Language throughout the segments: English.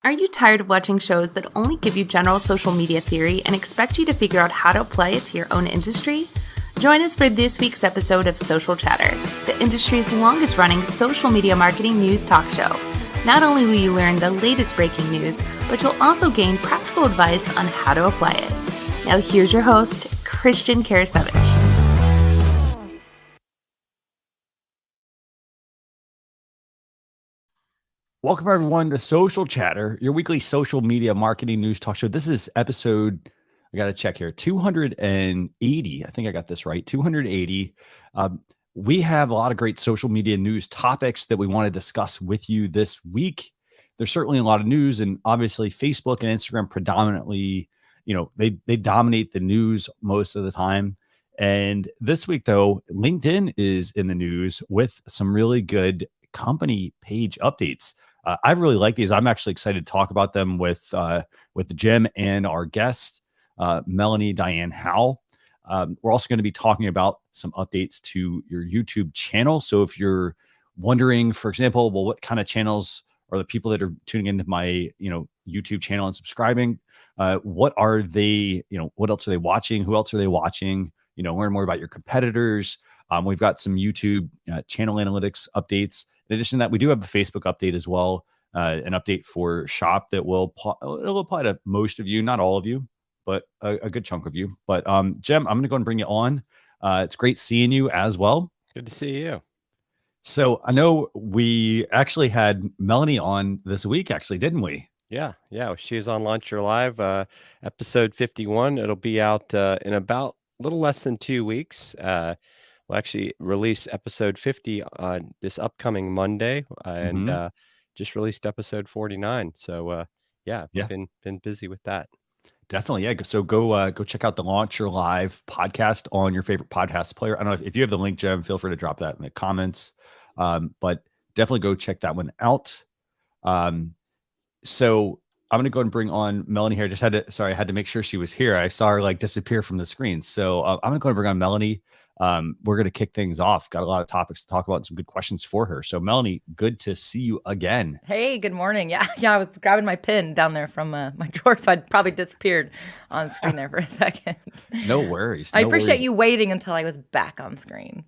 Are you tired of watching shows that only give you general social media theory and expect you to figure out how to apply it to your own industry? Join us for this week's episode of Social Chatter, the industry's longest-running social media marketing news talk show. Not only will you learn the latest breaking news, but you'll also gain practical advice on how to apply it. Now here's your host, Christian Karasevich. Welcome, everyone, to Social Chatter, your weekly social media marketing news talk show. This is episode, I got to check here, 280. I think I got this right, 280. We have a lot of great social media news topics that we want to discuss with you this week. There's certainly a lot of news, and obviously Facebook and Instagram predominantly, they dominate the news most of the time. And this week, though, LinkedIn is in the news with some really good company page updates. I really like these. I'm actually excited to talk about them with Jim and our guest, Melanie Dyann Howe. We're also going to be talking about some updates to your YouTube channel. So if you're wondering, for example, well, what kind of channels are the people that are tuning into my, YouTube channel and subscribing? What are they, what else are they watching? Who else are they watching? Learn more about your competitors. We've got some YouTube channel analytics updates. In addition to that, we do have a Facebook update as well, an update for Shop that will it'll apply to most of you, not all of you, but a good chunk of you. But Jim, I'm going to go and bring you on. It's great seeing you as well. Good to see you. So I know we actually had Melanie on this week, actually, didn't we? Yeah. She was on Launch Your Live, episode 51. It'll be out in about a little less than 2 weeks. We'll actually release episode 50 on this upcoming Monday, and just released episode 49. So been busy with that. Definitely, yeah. So go check out the Launch Your Live podcast on your favorite podcast player. I don't know if you have the link, Jim. Feel free to drop that in the comments. But definitely go check that one out. So I'm gonna go and bring on Melanie here. I had to make sure she was here. I saw her disappear from the screen. So I'm gonna go and bring on Melanie. We're going to kick things off. Got a lot of topics to talk about and some good questions for her. So Melanie, good to see you again. Hey, good morning. Yeah. I was grabbing my pen down there from my drawer, so I'd probably disappeared on screen there for a second. No worries. I appreciate you waiting until I was back on screen.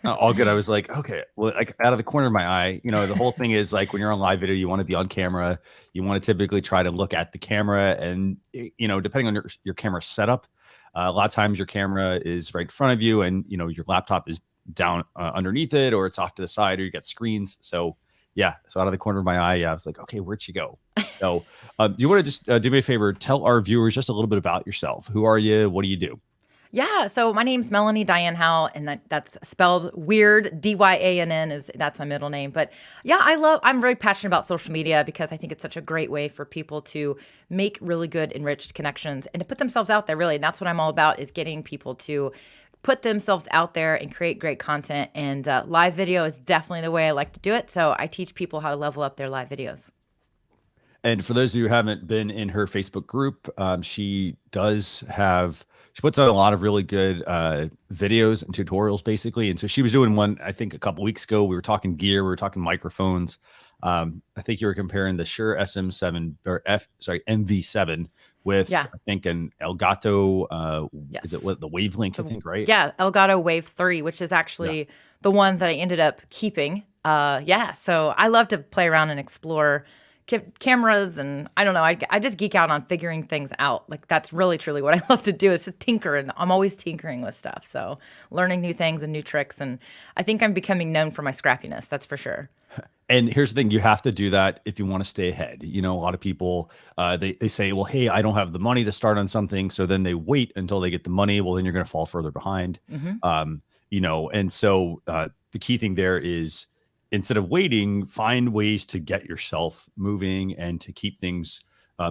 All good. I was like, okay, well, out of the corner of my eye, the whole thing is when you're on live video, you want to be on camera. You want to typically try to look at the camera, and depending on your camera setup, a lot of times your camera is right in front of you, and your laptop is down underneath it, or it's off to the side, or you got screens. So out of the corner of my eye, I was like, okay, where'd she go? So you want to just do me a favor, tell our viewers just a little bit about yourself. Who are you? What do you do? Yeah, so my name's Melanie Dyann Howe, and that's spelled weird. Dyann that's my middle name. But yeah, I'm very passionate about social media because I think it's such a great way for people to make really good, enriched connections and to put themselves out there, really. And that's what I'm all about, is getting people to put themselves out there and create great content. And live video is definitely the way I like to do it. So I teach people how to level up their live videos. And for those of you who haven't been in her Facebook group, she puts out a lot of really good videos and tutorials, basically. And so she was doing one, I think, a couple weeks ago. We were talking gear, we were talking microphones. I think you were comparing the Shure MV7 with, I think, an Elgato. Yes. Is it the Wavelink? I think, right? Yeah, Elgato Wave 3, which is actually the one that I ended up keeping. So I love to play around and explore cameras, and I don't know, I just geek out on figuring things out. That's really truly what I love to do, is to tinker, and I'm always tinkering with stuff, so learning new things and new tricks. And I think I'm becoming known for my scrappiness, that's for sure. And here's the thing, you have to do that if you want to stay ahead. A lot of people, they say, well, hey, I don't have the money to start on something, so then they wait until they get the money. Well, then you're going to fall further behind. And so the key thing there is, instead of waiting, find ways to get yourself moving and to keep things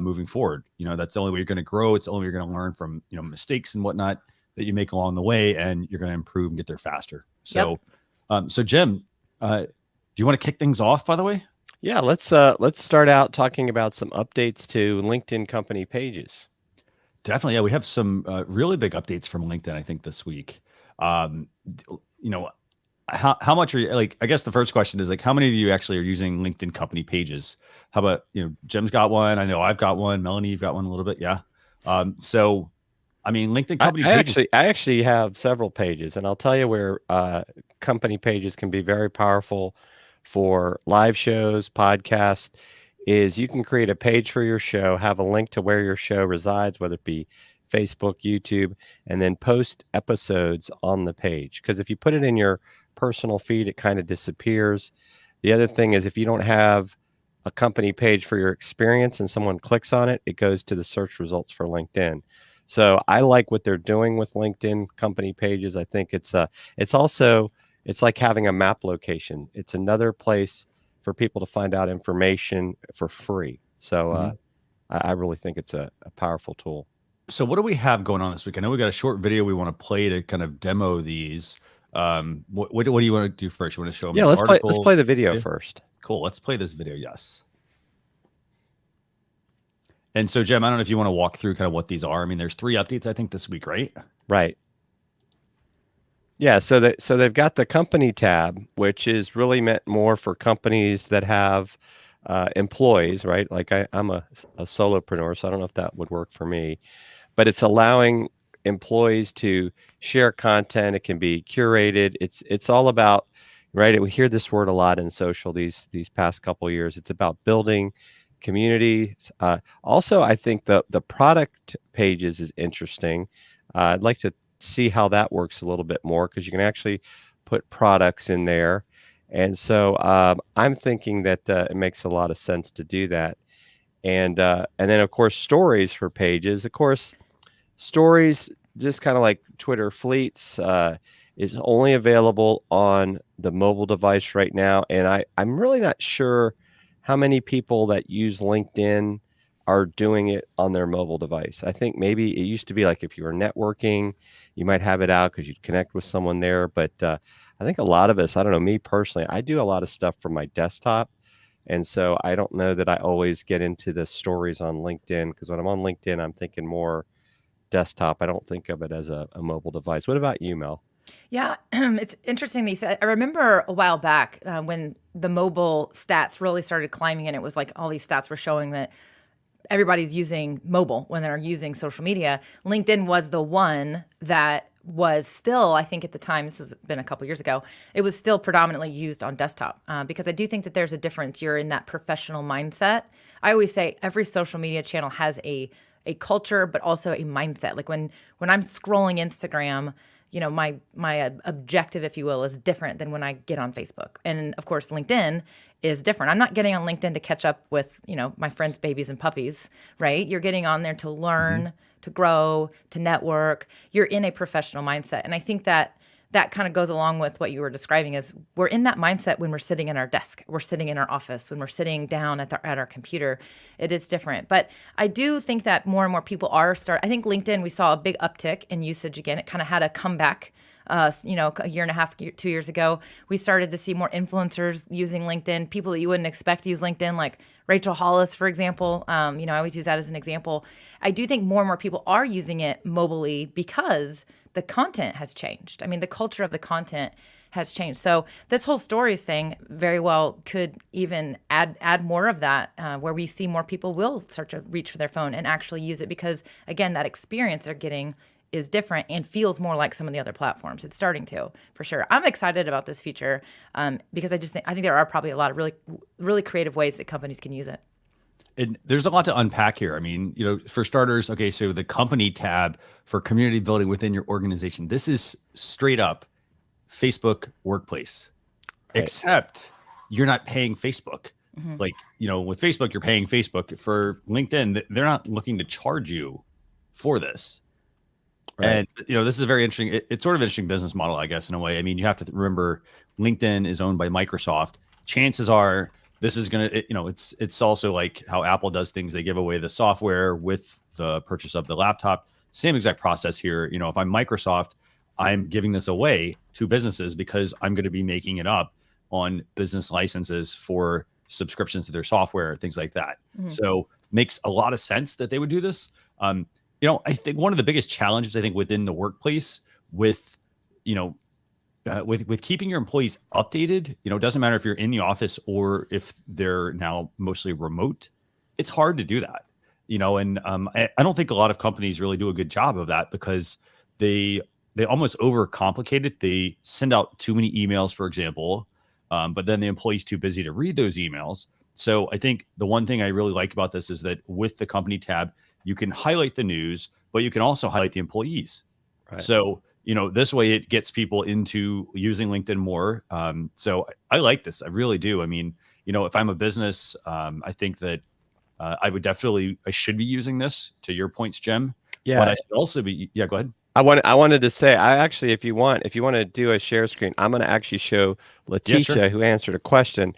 moving forward. That's the only way you're going to grow. It's the only way you're going to learn from, mistakes and whatnot that you make along the way, and you're going to improve and get there faster. So, so Jim, do you want to kick things off, by the way? Yeah, let's start out talking about some updates to LinkedIn company pages. Definitely. Yeah, we have some really big updates from LinkedIn, I think, this week. how much are you like? I guess the first question is like, how many of you actually are using LinkedIn company pages? How about, Jim's got one. I know I've got one. Melanie, you've got one a little bit. Yeah. So, I mean, LinkedIn company pages. I actually have several pages, and I'll tell you where company pages can be very powerful for live shows, podcasts. Is you can create a page for your show, have a link to where your show resides, whether it be Facebook, YouTube, and then post episodes on the page. Because if you put it in your personal feed, it kind of disappears. The other thing is if you don't have a company page for your experience and someone clicks on it, it goes to the search results for LinkedIn. So I like what they're doing with LinkedIn company pages. I think it's also it's like having a map location. It's another place for people to find out information for free. So I really think it's a powerful tool. So what do we have going on this week? I know we got a short video we want to play to kind of demo these. What do you want to do first? You want to show them? Yeah, let's play the video first. Cool. Let's play this video. Yes. And so, Jim, I don't know if you want to walk through kind of what these are. I mean, there's 3 updates, I think, this week, right? Right. Yeah. So they've got the company tab, which is really meant more for companies that have employees, right? Like I'm a solopreneur, so I don't know if that would work for me, but it's allowing employees to share content. It can be curated. It's all about, right? We hear this word a lot in social these past couple of years. It's about building community. Also, I think the product pages is interesting. I'd like to see how that works a little bit more because you can actually put products in there. And so I'm thinking that it makes a lot of sense to do that. And then, of course, stories for pages. Of course, stories, just kind of like Twitter fleets, is only available on the mobile device right now. And I'm really not sure how many people that use LinkedIn are doing it on their mobile device. I think maybe it used to be like if you were networking, you might have it out because you'd connect with someone there. But I think a lot of us, I don't know, me personally, I do a lot of stuff from my desktop. And so I don't know that I always get into the stories on LinkedIn because when I'm on LinkedIn, I'm thinking more desktop. I don't think of it as a mobile device. What about you, Mel? Yeah, it's interesting that you said. I remember a while back when the mobile stats really started climbing, and it was like all these stats were showing that everybody's using mobile when they're using social media. LinkedIn was the one that was still, I think at the time, this has been a couple years ago, it was still predominantly used on desktop because I do think that there's a difference. You're in that professional mindset. I always say every social media channel has a culture, but also a mindset. Like when I'm scrolling Instagram, my objective, if you will, is different than when I get on Facebook. And of course, LinkedIn is different. I'm not getting on LinkedIn to catch up with, my friends' babies and puppies, right? You're getting on there to learn, to grow, to network. You're in a professional mindset. And I think that kind of goes along with what you were describing is we're in that mindset when we're sitting in our desk, we're sitting in our office, when we're sitting down at our computer. It is different. But I do think that more and more people I think LinkedIn, we saw a big uptick in usage again. It kind of had a comeback. A year and a half, 2 years ago, we started to see more influencers using LinkedIn, people that you wouldn't expect to use LinkedIn, like Rachel Hollis, for example. I always use that as an example. I do think more and more people are using it mobilely because the content has changed. I mean, the culture of the content has changed. So this whole stories thing very well could even add more of that where we see more people will start to reach for their phone and actually use it because, again, that experience they're getting is different and feels more like some of the other platforms. It's starting to, for sure. I'm excited about this feature because I think there are probably a lot of really, really creative ways that companies can use it. And there's a lot to unpack here. I mean, for starters, okay, so the company tab for community building within your organization, this is straight up Facebook Workplace, right. Except you're not paying Facebook. Mm-hmm. Like, with Facebook, you're paying Facebook. For LinkedIn, they're not looking to charge you for this. Right. And, this is a very interesting, it's sort of an interesting business model, I guess, in a way. I mean, you have to remember LinkedIn is owned by Microsoft. Chances are this is going to, it's also like how Apple does things. They give away the software with the purchase of the laptop. Same exact process here. If I'm Microsoft, I'm giving this away to businesses because I'm going to be making it up on business licenses for subscriptions to their software, things like that. Mm-hmm. So makes a lot of sense that they would do this. I think one of the biggest challenges, within the workplace with, with keeping your employees updated, it doesn't matter if you're in the office or if they're now mostly remote. It's hard to do that, and I don't think a lot of companies really do a good job of that because they almost overcomplicate it. They send out too many emails, for example, but then the employee's too busy to read those emails. So I think the one thing I really like about this is that with the company tab, you can highlight the news, but you can also highlight the employees. Right. So, this way it gets people into using LinkedIn more. So I like this. I really do. I mean, if I'm a business, I think that I should be using this, to your points, Jim. Yeah. But I should also be, go ahead. I wanted to say, if you want to do a share screen, I'm going to actually show Letitia, sure. who answered a question,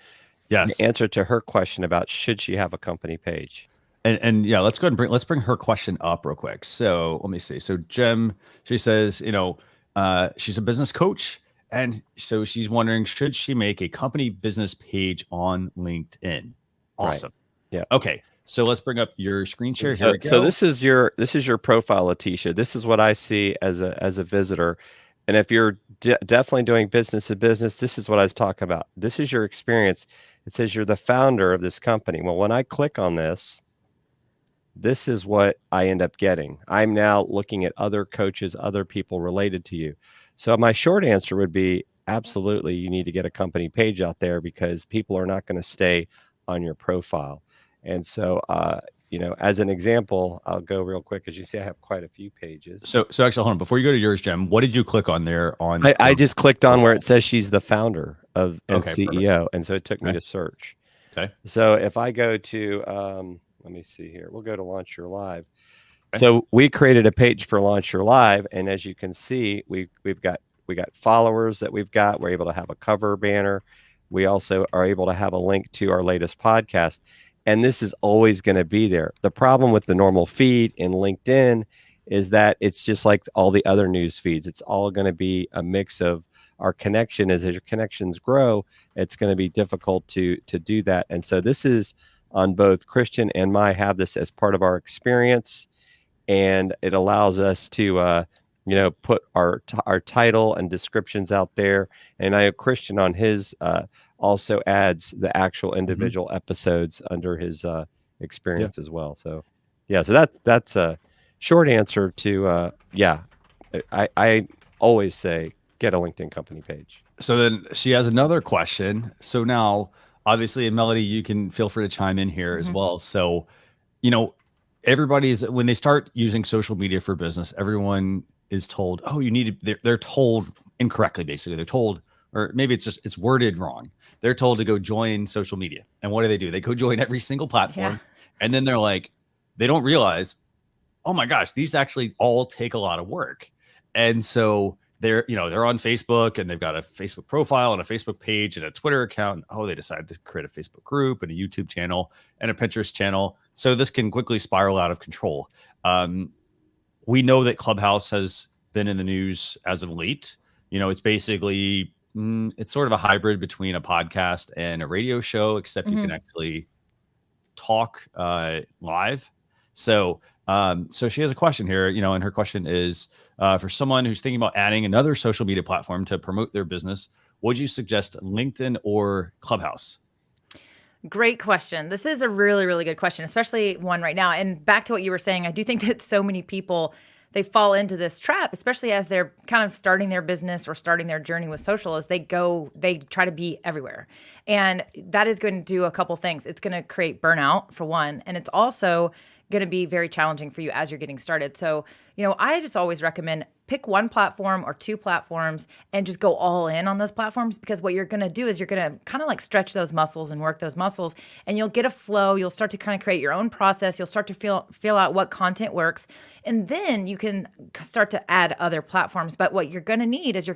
Yes. the answer to her question about should she have a company page. And yeah, let's go ahead and let's bring her question up real quick. So let me see. So Jem, she says, she's a business coach. And so she's wondering, should she make a company business page on LinkedIn? Awesome. Right. Yeah. Okay. So let's bring up your screen share. Here we go. So this is your profile, Letitia. This is what I see as a visitor. And if you're definitely doing business to business, this is what I was talking about. This is your experience. It says you're the founder of this company. Well, when I click on this is what I end up getting. I'm now looking at other coaches, other people related to you. So my short answer would be absolutely, you need to get a company page out there because people are not going to stay on your profile. And so, as an example, I'll go real quick. As you see, I have quite a few pages. So actually, hold on. Before you go to yours, Jem, what did you click on there? I just clicked on where it says she's the founder and CEO. Perfect. And so it took me to search. Okay. So if I go to, let me see here. We'll go to Launch Your Live. Okay. So we created a page for Launch Your Live. And as you can see, we got followers that we've got. We're able to have a cover banner. We also are able to have a link to our latest podcast. And this is always going to be there. The problem with the normal feed in LinkedIn is that it's just like all the other news feeds. It's all going to be a mix of our connection. As your connections grow, it's going to be difficult to do that. And so this is on both Christian and my have this as part of our experience. And it allows us to, put our title and descriptions out there. And I have Christian on his also adds the actual individual episodes under his experience as well. So, so that's a short answer to, I always say, get a LinkedIn company page. So then she has another question. So now, obviously, and Melody, you can feel free to chime in here as well. So, when they start using social media for business, everyone is told, oh, you need to, they're told incorrectly, basically. They're told, or maybe it's worded wrong. They're told to go join social media. And what do? They go join every single platform. Yeah. And then they're like, they don't realize, oh my gosh, these actually all take a lot of work. And so they're on Facebook and they've got a Facebook profile and a Facebook page and a Twitter account. Oh, they decided to create a Facebook group and a YouTube channel and a Pinterest channel. So this can quickly spiral out of control. We know that Clubhouse has been in the news as of late. It's basically, it's sort of a hybrid between a podcast and a radio show, except you can actually talk live. So she has a question here, and her question is, for someone who's thinking about adding another social media platform to promote their business, would you suggest LinkedIn or Clubhouse? Great question. This is a really, really good question, especially one right now. And back to what you were saying, I do think that so many people, they fall into this trap, especially as they're kind of starting their business or starting their journey with social, as they try to be everywhere. And that is going to do a couple things. It's going to create burnout, for one, and it's also going to be very challenging for you as you're getting started. So, I just always recommend pick one platform or two platforms and just go all in on those platforms, because what you're going to do is you're going to kind of like stretch those muscles and work those muscles, and you'll get a flow. You'll start to kind of create your own process. You'll start to feel out what content works, and then you can start to add other platforms. But what you're going to need is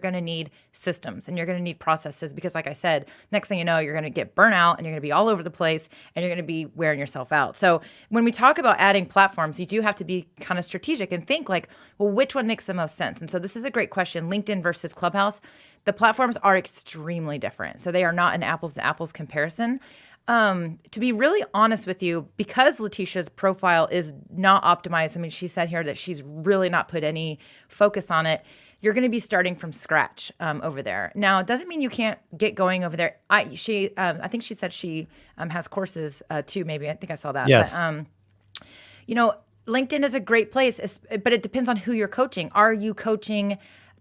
systems, and you're going to need processes, because like I said, next thing you know, you're going to get burnout and you're going to be all over the place and you're going to be wearing yourself out. So when we talk about adding platforms, you do have to be kind of strategic and think like, well, which one makes the most sense? And so this is a great question. LinkedIn versus Clubhouse. the platforms are extremely different. So they are not an apples to apples comparison. To be really honest with you, because Letitia's profile is not optimized, I mean, she said here that she's really not put any focus on it. You're going to be starting from scratch over there. Now, it doesn't mean you can't get going over there. I think she said she has courses too. Maybe I think I saw that. Yes. But, LinkedIn is a great place, but it depends on who you're coaching. Are you coaching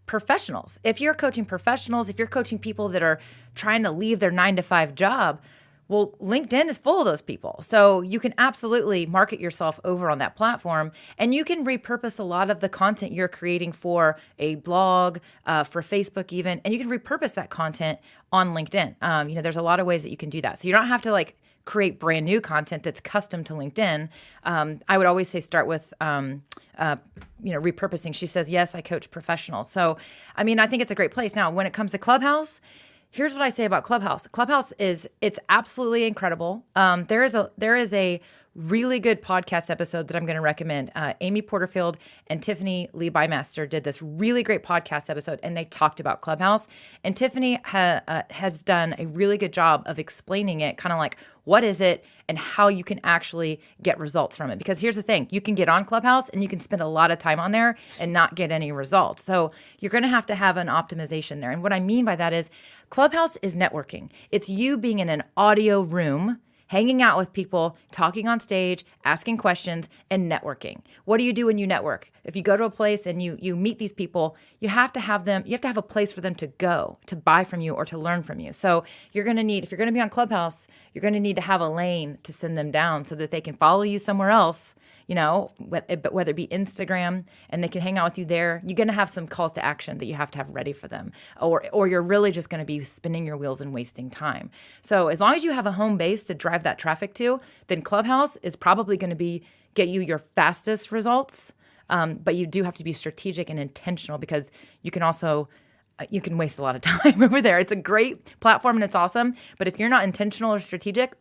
professionals? If you're coaching professionals, if you're coaching people that are trying to leave their 9-to-5 job, well, LinkedIn is full of those people. So you can absolutely market yourself over on that platform, and you can repurpose a lot of the content you're creating for a blog, for Facebook even, and you can repurpose that content on LinkedIn. There's a lot of ways that you can do that. So you don't have to create brand new content that's custom to LinkedIn. I would always say start with repurposing. She says, yes, I coach professionals. So, I think it's a great place. Now, when it comes to Clubhouse, here's what I say about Clubhouse. Clubhouse it's absolutely incredible. There is a really good podcast episode that I'm going to recommend. Amy Porterfield and Tiffany Lee Bymaster did this really great podcast episode, and they talked about Clubhouse. And Tiffany has done a really good job of explaining it, kind of like what is it and how you can actually get results from it. Because here's the thing, you can get on Clubhouse and you can spend a lot of time on there and not get any results. So you're going to have an optimization there. And what I mean by that is Clubhouse is networking. It's you being in an audio room, hanging out with people, talking on stage, asking questions, and networking. What do you do when you network? If you go to a place and you meet these people, you have to have a place for them to go, to buy from you or to learn from you. So if you're going to be on Clubhouse, you're going to need to have a lane to send them down so that they can follow you somewhere else, whether it be Instagram, and they can hang out with you there. You're going to have some calls to action that you have to have ready for them, or you're really just going to be spinning your wheels and wasting time. So as long as you have a home base to drive that traffic to, then Clubhouse is probably going to get you your fastest results. But you do have to be strategic and intentional, because you can also you can waste a lot of time over there. It's a great platform and it's awesome, but if you're not intentional or strategic,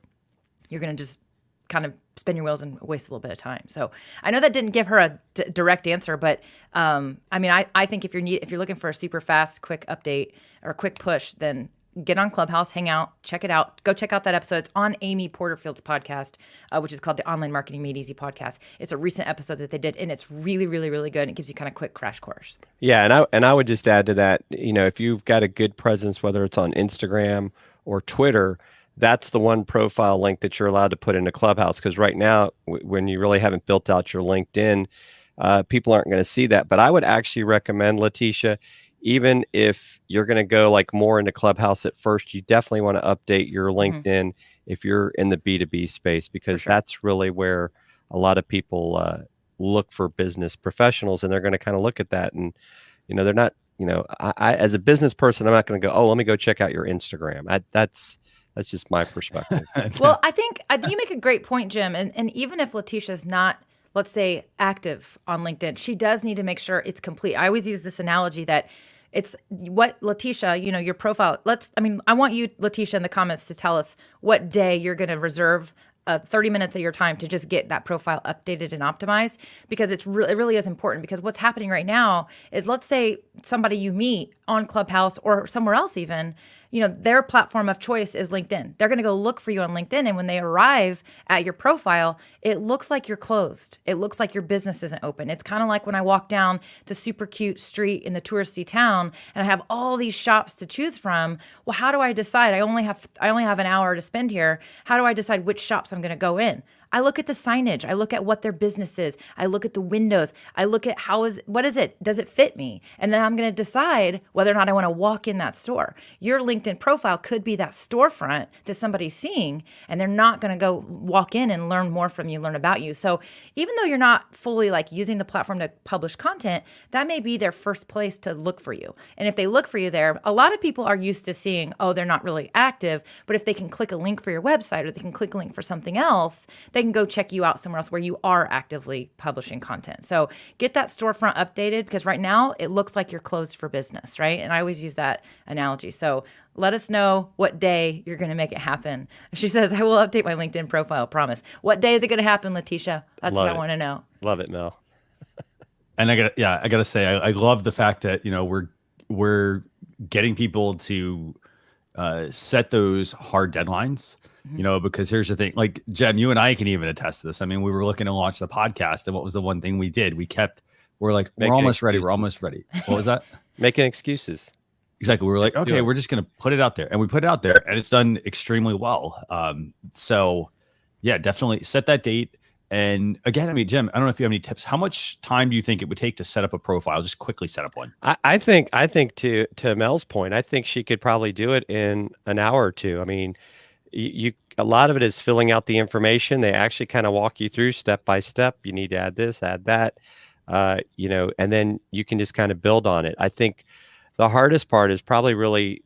you're going to just kind of spin your wheels and waste a little bit of time. So I know that didn't give her a direct answer, but I think if you're looking for a super fast, quick update or a quick push, then get on Clubhouse, hang out, check it out. Go check out that episode. It's on Amy Porterfield's podcast, which is called the Online Marketing Made Easy podcast. It's a recent episode that they did, and it's really, really, really good. And it gives you kind of quick crash course. Yeah, and I would just add to that, if you've got a good presence, whether it's on Instagram or Twitter, that's the one profile link that you're allowed to put into Clubhouse. Because right now, when you really haven't built out your LinkedIn, people aren't going to see that. But I would actually recommend, Letitia, even if you're going to go more into Clubhouse at first, you definitely want to update your LinkedIn if you're in the B2B space, because that's really where a lot of people look for business professionals, and they're going to kind of look at that. And, they're not, I as a business person, I'm not going to go, oh, let me go check out your Instagram. That's just my perspective. Well, I think you make a great point, Jim. And even if Letitia's not, let's say, active on LinkedIn, she does need to make sure it's complete. I always use this analogy that it's what Letitia, your profile. I want you, Letitia, in the comments to tell us what day you're going to reserve 30 minutes of your time to just get that profile updated and optimized, because it really is important. Because what's happening right now is, let's say somebody you meet on Clubhouse or somewhere else even, their platform of choice is LinkedIn. They're going to go look for you on LinkedIn. And when they arrive at your profile, it looks like you're closed. It looks like your business isn't open. It's kind of like when I walk down the super cute street in the touristy town and I have all these shops to choose from. Well, how do I decide? I only have an hour to spend here. How do I decide which shops I'm going to go in? I look at the signage. I look at what their business is. I look at the windows. I look at what is it? Does it fit me? And then I'm going to decide whether or not I want to walk in that store. Your LinkedIn profile could be that storefront that somebody's seeing, and they're not going to go walk in and learn more from you, learn about you. So even though you're not fully using the platform to publish content, that may be their first place to look for you. And if they look for you there, a lot of people are used to seeing, oh, they're not really active, but if they can click a link for your website, or they can click a link for something else, they can go check you out somewhere else where you are actively publishing content. So get that storefront updated, because right now it looks like you're closed for business, right? And I always use that analogy. So let us know what day you're going to make it happen. She says, I will update my LinkedIn profile, promise. What day is it going to happen, Letitia? That's what I want to know. Love it, Mel. And I gotta say, I love the fact that, we're getting people to set those hard deadlines, because here's the thing, like Jem, you and I can even attest to this. I mean, we were looking to launch the podcast, and what was the one thing we did? We're like, we're almost ready. We're almost ready. What was that? Making excuses. Exactly. We were like, okay, we're just going to put it out there, and we put it out there, and it's done extremely well. So yeah, definitely set that date. And again, I mean, Jim, I don't know if you have any tips. How much time do you think it would take to set up a profile? Just quickly set up one. I think to Mel's point, I think she could probably do it in an hour or two. I mean, a lot of it is filling out the information. They actually kind of walk you through step by step. You need to add this, add that, and then you can just kind of build on it. I think the hardest part is probably really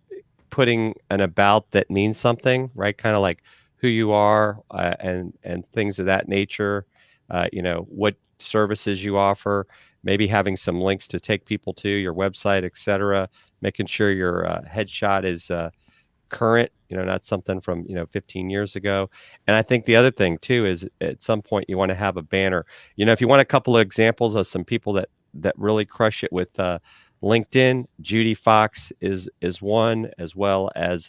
putting an about that means something, right? Kind of like who you are and things of that nature, what services you offer, maybe having some links to take people to your website, et cetera, making sure your headshot is current, not something from, 15 years ago. And I think the other thing too is at some point you want to have a banner. If you want a couple of examples of some people that really crush it with LinkedIn, Judy Fox is one, as well as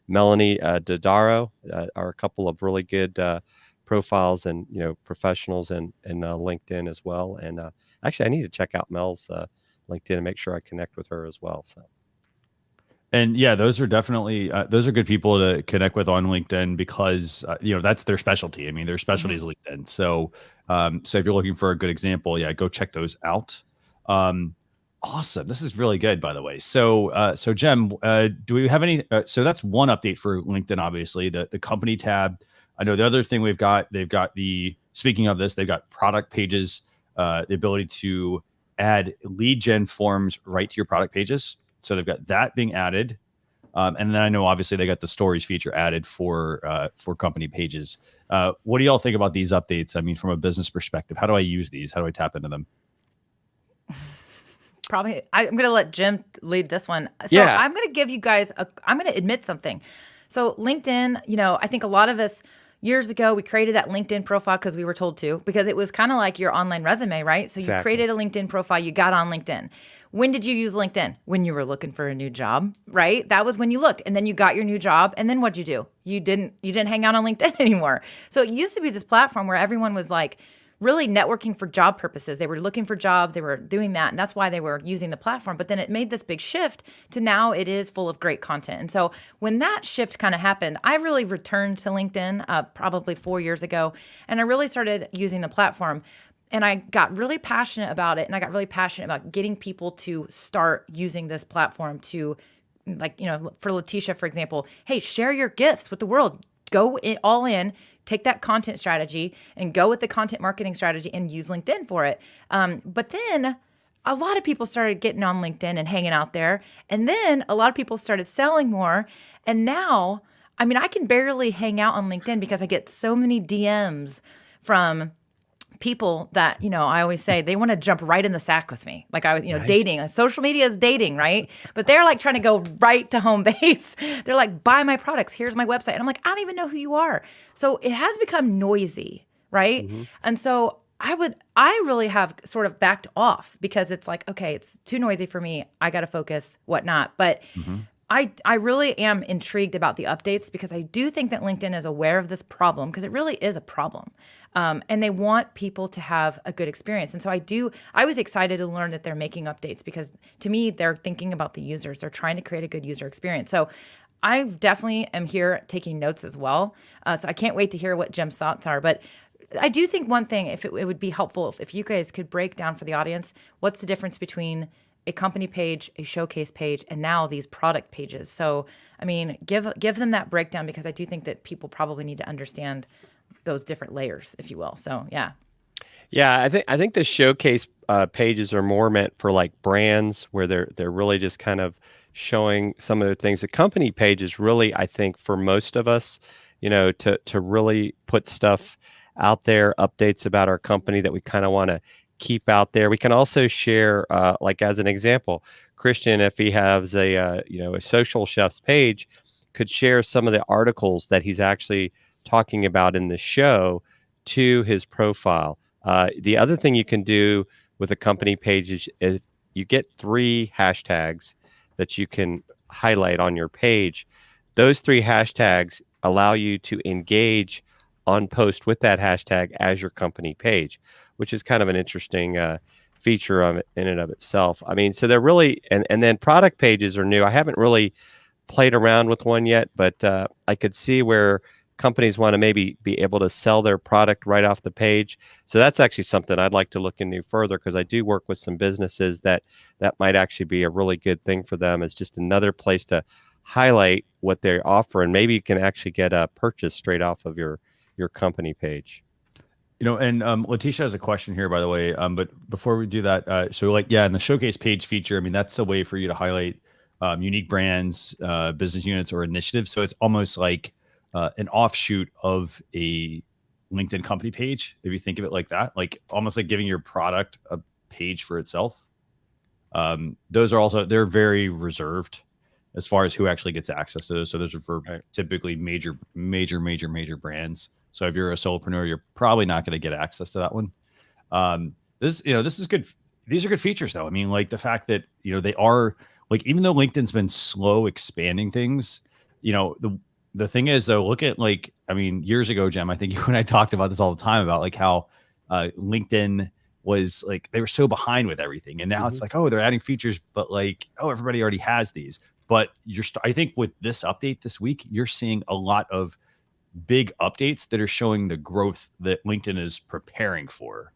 Melanie Dyann Howe are a couple of really good profiles and professionals in LinkedIn as well. And actually, I need to check out Mel's LinkedIn and make sure I connect with her as well. So. And yeah, those are definitely those are good people to connect with on LinkedIn because that's their specialty. I mean, their specialty is LinkedIn. So so if you're looking for a good example, yeah, go check those out. Awesome. This is really good, by the way. So so Jem, do we have any? So that's one update for LinkedIn. Obviously, the company tab. I know the other thing they've got speaking of this, they've got product pages, the ability to add lead gen forms right to your product pages. So they've got that being added. And then I know obviously they got the stories feature added for company pages. What do y'all think about these updates? I mean, from a business perspective, how do I use these? How do I tap into them? Probably, I'm going to let Jim lead this one. So yeah. I'm going to give you guys, I'm going to admit something. So LinkedIn, I think a lot of us years ago, we created that LinkedIn profile because we were told to, because it was kind of like your online resume, right? So you created a LinkedIn profile, you got on LinkedIn. When did you use LinkedIn? When you were looking for a new job, right? That was when you looked, and then you got your new job, and then what'd you do? You didn't hang out on LinkedIn anymore. So it used to be this platform where everyone was like really networking for job purposes. They were looking for jobs, they were doing that, and that's why they were using the platform. But then it made this big shift to now it is full of great content. And so when that shift kind of happened, I really returned to LinkedIn probably 4 years ago, and I really started using the platform. And I got really passionate about it, and I got really passionate about getting people to start using this platform to, like, for Letitia, for example, hey, share your gifts with the world. Go all in, take that content strategy and go with the content marketing strategy and use LinkedIn for it. But then a lot of people started getting on LinkedIn and hanging out there. And then a lot of people started selling more. And now, I mean, I can barely hang out on LinkedIn because I get so many DMs from people that, I always say they want to jump right in the sack with me. Like I was, nice. Dating, social media is dating, right? But they're like trying to go right to home base. They're like, buy my products. Here's my website. And I'm like, I don't even know who you are. So it has become noisy, right? Mm-hmm. And so I really have sort of backed off because it's like, okay, it's too noisy for me. I got to focus, whatnot. But I really am intrigued about the updates because I do think that LinkedIn is aware of this problem because it really is a problem. And they want people to have a good experience. And so I was excited to learn that they're making updates because to me, they're thinking about the users. They're trying to create a good user experience. So I definitely am here taking notes as well. So I can't wait to hear what Jim's thoughts are. But I do think one thing, if it would be helpful if you guys could break down for the audience, what's the difference between a company page, a showcase page, and now these product pages. So, I mean, give them that breakdown because I do think that people probably need to understand those different layers, if you will. So, yeah. Yeah, I think the showcase pages are more meant for like brands where they're really just kind of showing some of the things. The company page is really, I think, for most of us, to really put stuff out there, updates about our company that we kind of want to keep out there. We can also share, like as an example, Christian, if he has a social chef's page, could share some of the articles that he's actually talking about in the show to his profile. The other thing you can do with a company page is you get 3 hashtags that you can highlight on your page. Those 3 hashtags allow you to engage on post with that hashtag as your company page, which is kind of an interesting feature of it in and of itself. I mean, so they're really, and then product pages are new. I haven't really played around with one yet, but I could see where companies want to maybe be able to sell their product right off the page. So that's actually something I'd like to look into further, because I do work with some businesses that might actually be a really good thing for them. It's just another place to highlight what they offer, and maybe you can actually get a purchase straight off of your company page. And Letitia has a question here, by the way. But before we do that, so in the showcase page feature, I mean, that's a way for you to highlight unique brands, business units, or initiatives. So it's almost like an offshoot of a LinkedIn company page, if you think of it like that, like almost like giving your product a page for itself. Those are they're very reserved as far as who actually gets access to those. So those are for typically major brands. So if you're a solopreneur, you're probably not going to get access to that one. This is good. These are good features, though. I mean, like the fact that, they are like, even though LinkedIn's been slow expanding things, the thing is, though, look at years ago, Jem, I think you and I talked about this all the time about like how LinkedIn was like, they were so behind with everything. And now it's like, oh, they're adding features, but like, oh, everybody already has these. But I think with this update this week, you're seeing a lot of big updates that are showing the growth that LinkedIn is preparing for.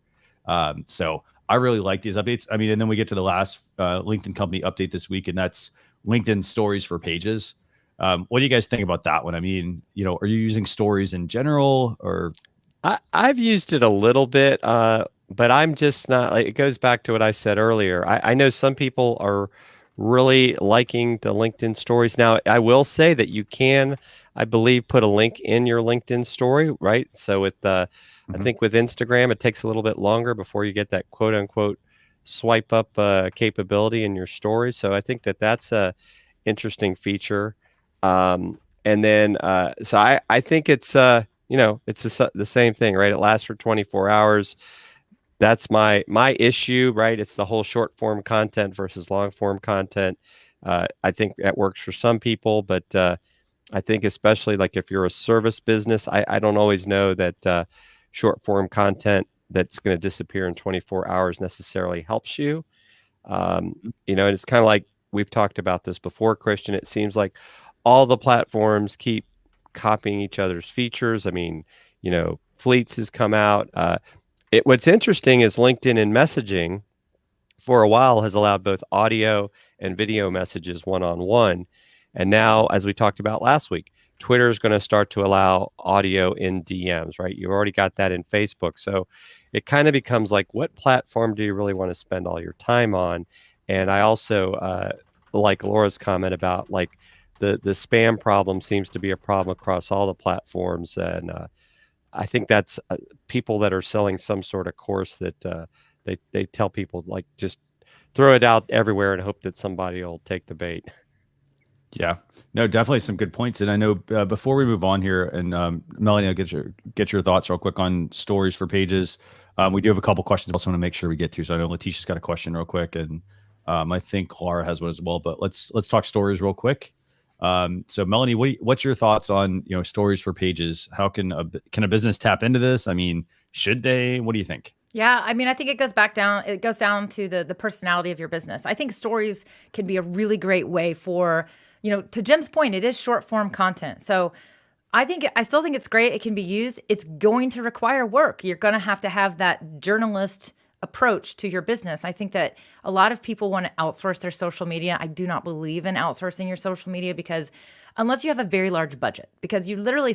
So I really like these updates. I mean, and then we get to the last LinkedIn company update this week, and that's LinkedIn stories for pages. What do you guys think about that one? I mean, are you using stories in general, or? I've used it a little bit, but I'm just not, like, it goes back to what I said earlier. I know some people are really liking the LinkedIn stories. Now, I will say that you can, I believe, put a link in your LinkedIn story, right? So with, I think with Instagram, it takes a little bit longer before you get that quote unquote swipe up capability in your story. So I think that that's a interesting feature. And then, so I think it's, it's the same thing, right? It lasts for 24 hours. That's my issue, right? It's the whole short form content versus long form content. I think that works for some people, but I think especially like if you're a service business, I don't always know that short form content that's going to disappear in 24 hours necessarily helps you. And it's kind of like we've talked about this before, Christian. It seems like all the platforms keep copying each other's features. I mean, Fleets has come out. What's interesting is LinkedIn in messaging for a while has allowed both audio and video messages one-on-one. And now, as we talked about last week, Twitter is going to start to allow audio in DMs, right? You've already got that in Facebook. So it kind of becomes like, what platform do you really want to spend all your time on? And I also like Laura's comment about like the spam problem seems to be a problem across all the platforms. And I think that's people that are selling some sort of course that they tell people like just throw it out everywhere and hope that somebody will take the bait. Yeah, no, definitely some good points. And I know before we move on here, and Melanie, I'll get your thoughts real quick on stories for pages. We do have a couple questions I also want to make sure we get to. So I know Letitia's got a question real quick, and I think Laura has one as well. But let's talk stories real quick. So Melanie, what's your thoughts on stories for pages? How can a business tap into this? I mean, should they? What do you think? Yeah, I mean, I think it goes down to the personality of your business. I think stories can be a really great way for, to Jim's point, it is short form content. So I still think it's great. It can be used. It's going to require work. You're going to have that journalist approach to your business. I think that a lot of people want to outsource their social media. I do not believe in outsourcing your social media, because unless you have a very large budget, because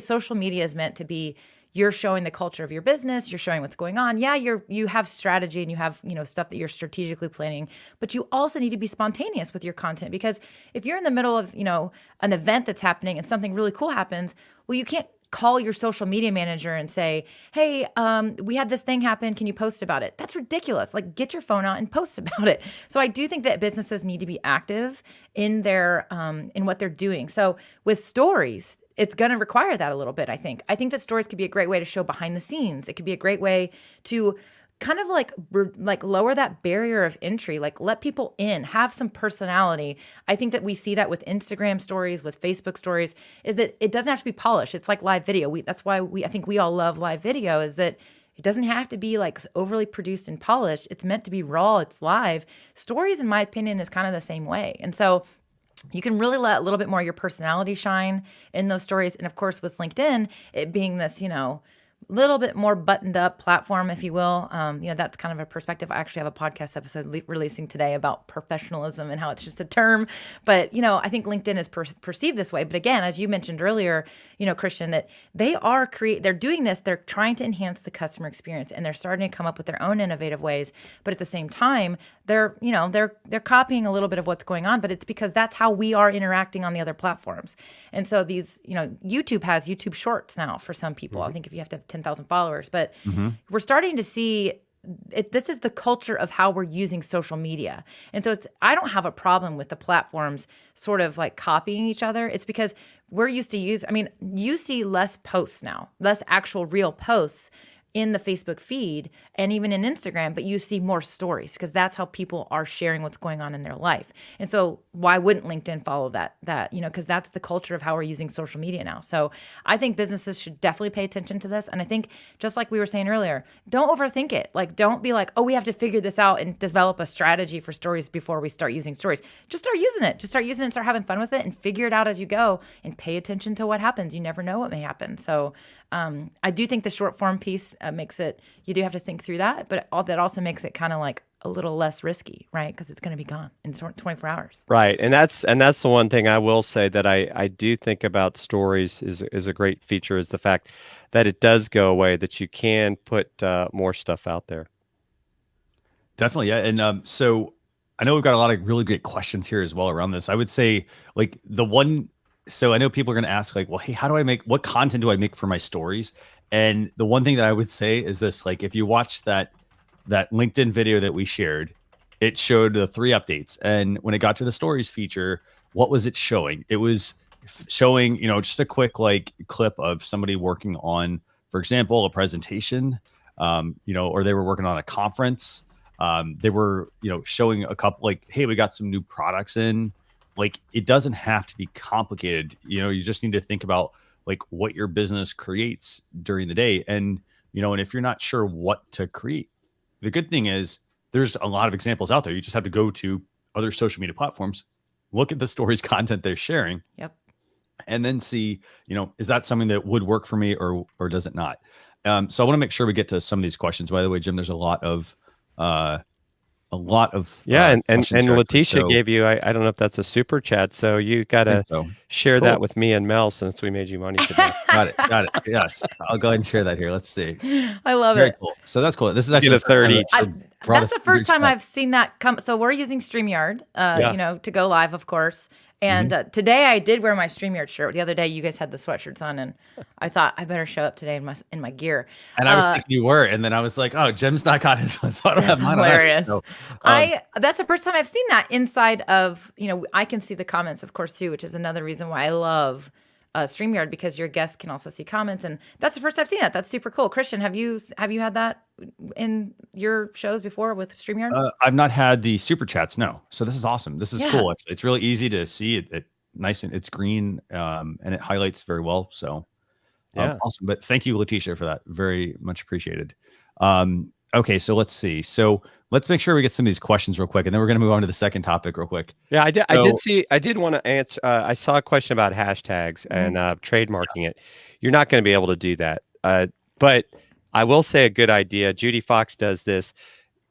social media is meant to be, you're showing the culture of your business, you're showing what's going on. Yeah, you have strategy and you have, stuff that you're strategically planning, but you also need to be spontaneous with your content, because if you're in the middle of, an event that's happening and something really cool happens, well, you can't call your social media manager and say, hey, we had this thing happen. Can you post about it? That's ridiculous. Like, get your phone out and post about it. So I do think that businesses need to be active in their, in what they're doing. So with stories, it's going to require that a little bit, I think. I think that stories could be a great way to show behind the scenes. It could be a great way to kind of like lower that barrier of entry, like let people in, have some personality. I think that we see that with Instagram stories, with Facebook stories, is that it doesn't have to be polished. It's like live video. That's why I think we all love live video, is that it doesn't have to be like overly produced and polished. It's meant to be raw. It's live. Stories, in my opinion, is kind of the same way. And so you can really let a little bit more of your personality shine in those stories. And of course, with LinkedIn, it being this, little bit more buttoned up platform, if you will. That's kind of a perspective. I actually have a podcast episode releasing today about professionalism and how it's just a term. But, I think LinkedIn is perceived this way. But again, as you mentioned earlier, Christian, that they're doing this, they're trying to enhance the customer experience, and they're starting to come up with their own innovative ways. But at the same time, they're copying a little bit of what's going on, but it's because that's how we are interacting on the other platforms. And so these, YouTube has YouTube Shorts now for some people. I think if you have to have 10,000 followers, but we're starting to see this is the culture of how we're using social media. And so I don't have a problem with the platforms sort of like copying each other. It's because we're used to you see less posts now, less actual real posts in the Facebook feed and even in Instagram, but you see more stories because that's how people are sharing what's going on in their life. And so why wouldn't LinkedIn follow that, because that's the culture of how we're using social media now. So I think businesses should definitely pay attention to this. And I think just like we were saying earlier, don't overthink it. Like, don't be like, oh, we have to figure this out and develop a strategy for stories before we start using stories. Just start using it. Start having fun with it and figure it out as you go and pay attention to what happens. You never know what may happen. So I do think the short form piece makes it, you do have to think through that, but that also makes it kind of like a little less risky, right? Because it's going to be gone in 24 hours. Right. And that's the one thing I will say that I do think about stories is a great feature, is the fact that it does go away, that you can put more stuff out there. Definitely. Yeah. And so I know we've got a lot of really great questions here as well around this. I would say so I know people are going to ask like, well, hey, what content do I make for my stories? And the one thing that I would say is this, like, if you watch that LinkedIn video that we shared, it showed the 3 updates. And when it got to the stories feature, what was it showing? It was showing, just a quick like clip of somebody working on, for example, a presentation, or they were working on a conference. They were, showing a couple like, hey, we got some new products in. Like, it doesn't have to be complicated. You just need to think about like what your business creates during the day. And, and if you're not sure what to create, the good thing is there's a lot of examples out there. You just have to go to other social media platforms, look at the stories content they're sharing. Yep. And then see, is that something that would work for me or does it not? So I want to make sure we get to some of these questions. By the way, Jim, there's a lot of and Letitia gave you, I don't know if that's a super chat, so you got to share that with me and Mel since we made you money today. Got it. Yes, I'll go ahead and share that here. Let's see. I love Very it. Cool. So that's cool. This is actually the third each. That's the first time I've seen that come. So we're using StreamYard, to go live, of course. And today I did wear my StreamYard shirt. The other day you guys had the sweatshirts on, and I thought I better show up today in my gear. And I was thinking you were, and then I was like, oh, Jim's not got his one, so I don't have mine. Hilarious. So, that's the first time I've seen that inside of, I can see the comments, of course, too, which is another reason why I love StreamYard, because your guests can also see comments, and that's the first I've seen that. That's super cool. Christian, have you had that in your shows before with StreamYard? I've not had the super chats, no. So this is awesome. This is cool. It's really easy to see it nice, and it's green, and it highlights very well. So awesome. But thank you, Letitia, for that. Very much appreciated. Okay, so let's see. So let's make sure we get some of these questions real quick, and then we're going to move on to the second topic real quick. Yeah, I did want to answer. I saw a question about hashtags and trademarking it. You're not going to be able to do that. But I will say a good idea. Judy Fox does this.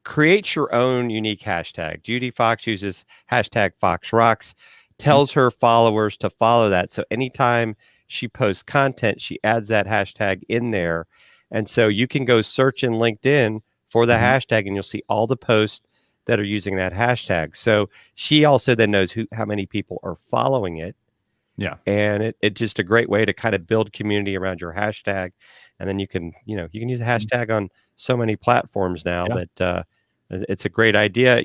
Create your own unique hashtag. Judy Fox uses hashtag FoxRocks, tells her followers to follow that. So anytime she posts content, she adds that hashtag in there. And so you can go search in LinkedIn for the hashtag, and you'll see all the posts that are using that hashtag. So she also then knows how many people are following it. Yeah. And it's just a great way to kind of build community around your hashtag. And then you can use a hashtag on so many platforms now that it's a great idea.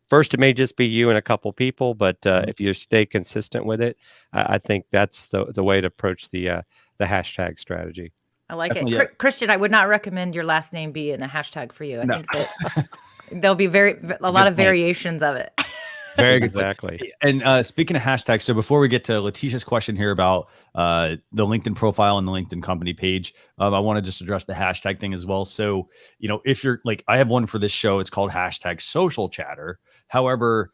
First it may just be you and a couple people, but if you stay consistent with it, I think that's the way to approach the hashtag strategy. I like Definitely, it. Christian, I would not recommend your last name be in a hashtag for you. I think that there'll be a lot of variations of it. Very good. Exactly. And speaking of hashtags, so before we get to Letitia's question here about the LinkedIn profile and the LinkedIn company page, I want to just address the hashtag thing as well. So, if you're like, I have one for this show, it's called hashtag social chatter. However,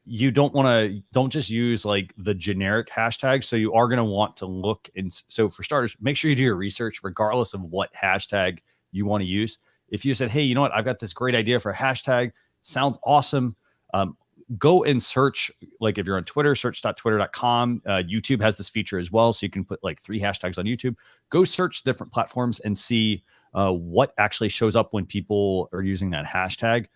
you don't just use like the generic hashtag. So you are going to want to look. And so for starters, make sure you do your research regardless of what hashtag you want to use. If you said, hey, you know what, I've got this great idea for a hashtag, sounds awesome. Go and search, like if you're on Twitter, search.twitter.com. YouTube has this feature as well. So you can put like 3 hashtags on YouTube. Go search different platforms and see what actually shows up when people are using that hashtag.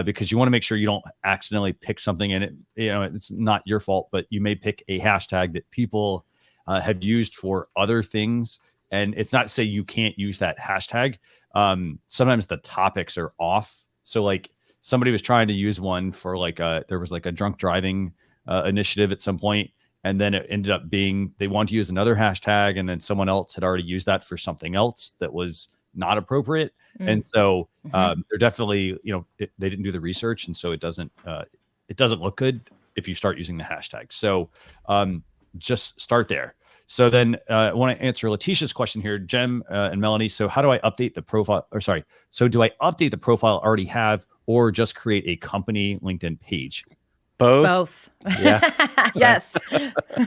Because you want to make sure you don't accidentally pick something and it's not your fault, but you may pick a hashtag that people have used for other things. And it's not to say you can't use that hashtag. Sometimes the topics are off. So like somebody was trying to use one for there was like a drunk driving initiative at some point, and then it ended up being they wanted to use another hashtag, and then someone else had already used that for something else that was not appropriate. And so they're definitely, they didn't do the research. And so it doesn't look good if you start using the hashtag. So just start there. So then I want to answer Letitia's question here, Jem and Melanie. So how do I update the profile? So do I update the profile I already have, or just create a company LinkedIn page? Both. Yeah. Yes.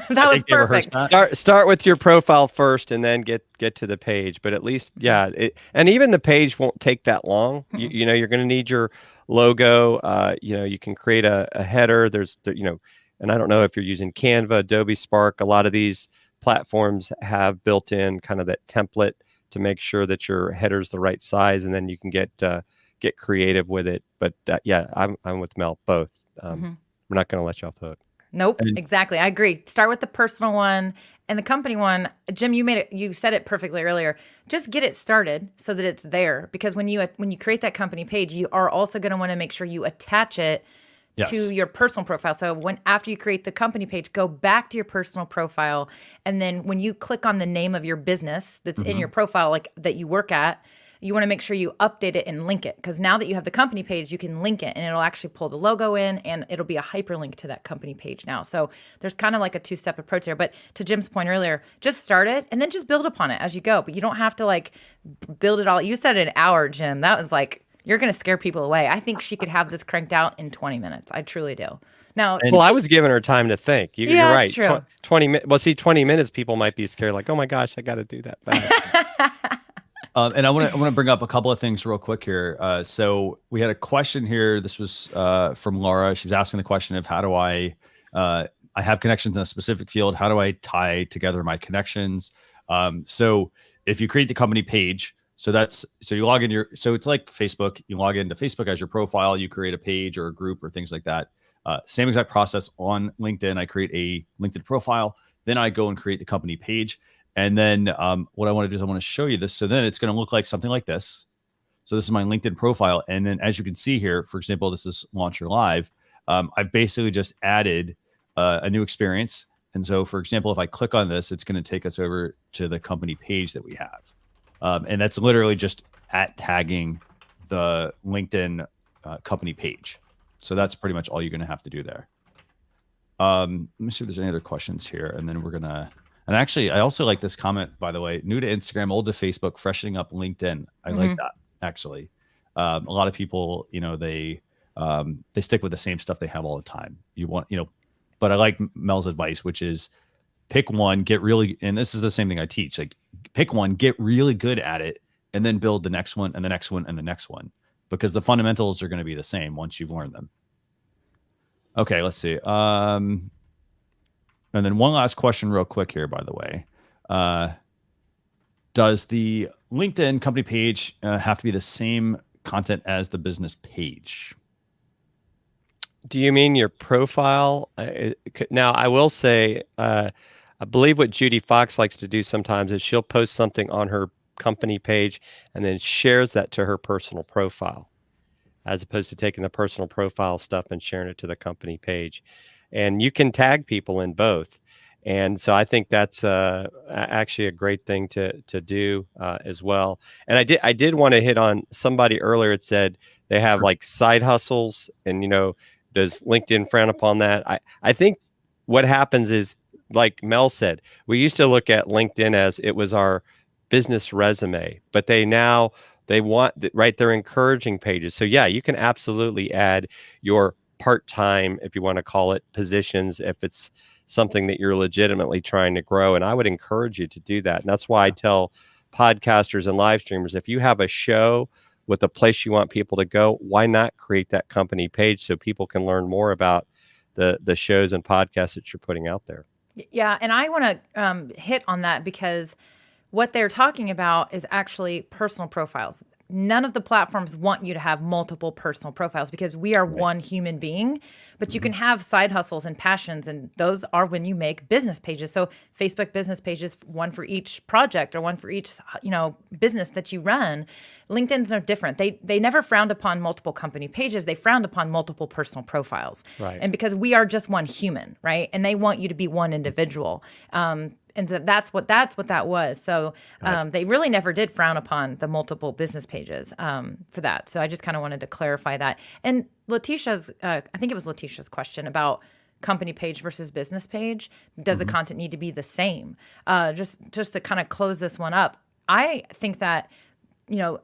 That was perfect. Start with your profile first and then get to the page. But at least, and even the page won't take that long. You're going to need your logo. You can create a header. And I don't know if you're using Canva, Adobe Spark. A lot of these platforms have built in kind of that template to make sure that your header's the right size, and then you can get creative with it. But I'm with Mel. Both. We're not going to let you off the hook. Nope, exactly. I agree. Start with the personal one and the company one. Jim, you said it perfectly earlier. Just get it started so that it's there, because when you create that company page, you are also going to want to make sure you attach it to your personal profile. So after you create the company page, go back to your personal profile, and then when you click on the name of your business that's in your profile, like that you work at, you want to make sure you update it and link it, because now that you have the company page, you can link it and it'll actually pull the logo in and it'll be a hyperlink to that company page now. So there's kind of like a 2-step approach there. But to Jim's point earlier, just start it and then just build upon it as you go. But you don't have to like build it all. You said an hour, Jim. That was like, you're going to scare people away. I think she could have this cranked out in 20 minutes. I truly do. Now, I was giving her time to think. You're right. That's true. 20 minutes. Well, see, 20 minutes, people might be scared. Like, oh my gosh, I got to do that fast. And I want to bring up a couple of things real quick here. So we had a question here. This was from Laura. She's asking the question of how do I have connections in a specific field. How do I tie together my connections? So if you create the company page, so you log in so it's like Facebook. You log into Facebook as your profile. You create a page or a group or things like that. Same exact process on LinkedIn. I create a LinkedIn profile. Then I go and create the company page. And then what I want to do is I want to show you this. So then it's going to look like something like this. So this is my LinkedIn profile. And then as you can see here, for example, this is Launcher Live. I've basically just added a new experience. And so, for example, if I click on this, it's going to take us over to the company page that we have. And that's literally just tagging the LinkedIn company page. So that's pretty much all you're going to have to do there. Let me see if there's any other questions here. And then we're going to... And actually, I also like this comment, by the way, new to Instagram, old to Facebook, freshening up LinkedIn. I like that, actually. A lot of people, they stick with the same stuff they have all the time. But I like Mel's advice, which is pick one, and this is the same thing I teach, like pick one, get really good at it, and then build the next one and the next one and the next one, because the fundamentals are going to be the same once you've learned them. Okay, let's see. And then one last question real quick here, by the way. Does the LinkedIn company page have to be the same content as the business page? Do you mean your profile? Now, I will say, I believe what Judy Fox likes to do sometimes is she'll post something on her company page and then shares that to her personal profile, as opposed to taking the personal profile stuff and sharing it to the company page. And you can tag people in both. And so I think that's actually a great thing to do as well. And I did want to hit on somebody earlier. It said they have Sure. like side hustles, and does LinkedIn frown upon that? I think what happens is, like Mel said, we used to look at LinkedIn as it was our business resume, but they want right. They're encouraging pages. So yeah, you can absolutely add your part-time, if you want to call it, positions if it's something that you're legitimately trying to grow. And I would encourage you to do that. And that's why I tell podcasters and live streamers, if you have a show with a place you want people to go, why not create that company page so people can learn more about the shows and podcasts that you're putting out there? Yeah, and I want to hit on that because what they're talking about is actually personal profiles. None of the platforms want you to have multiple personal profiles because we are one human being, but you can have side hustles and passions, and those are when you make business pages. So Facebook business pages, one for each project or one for each, business that you run. LinkedIn's no different. They never frowned upon multiple company pages. They frowned upon multiple personal profiles. Right. And because we are just one human, right? And they want you to be one individual. And so that's what that was. So they really never did frown upon the multiple business pages for that. So I just kind of wanted to clarify that. And Letitia's, I think it was Letitia's question about company page versus business page. Does the content need to be the same? Just to kind of close this one up, I think that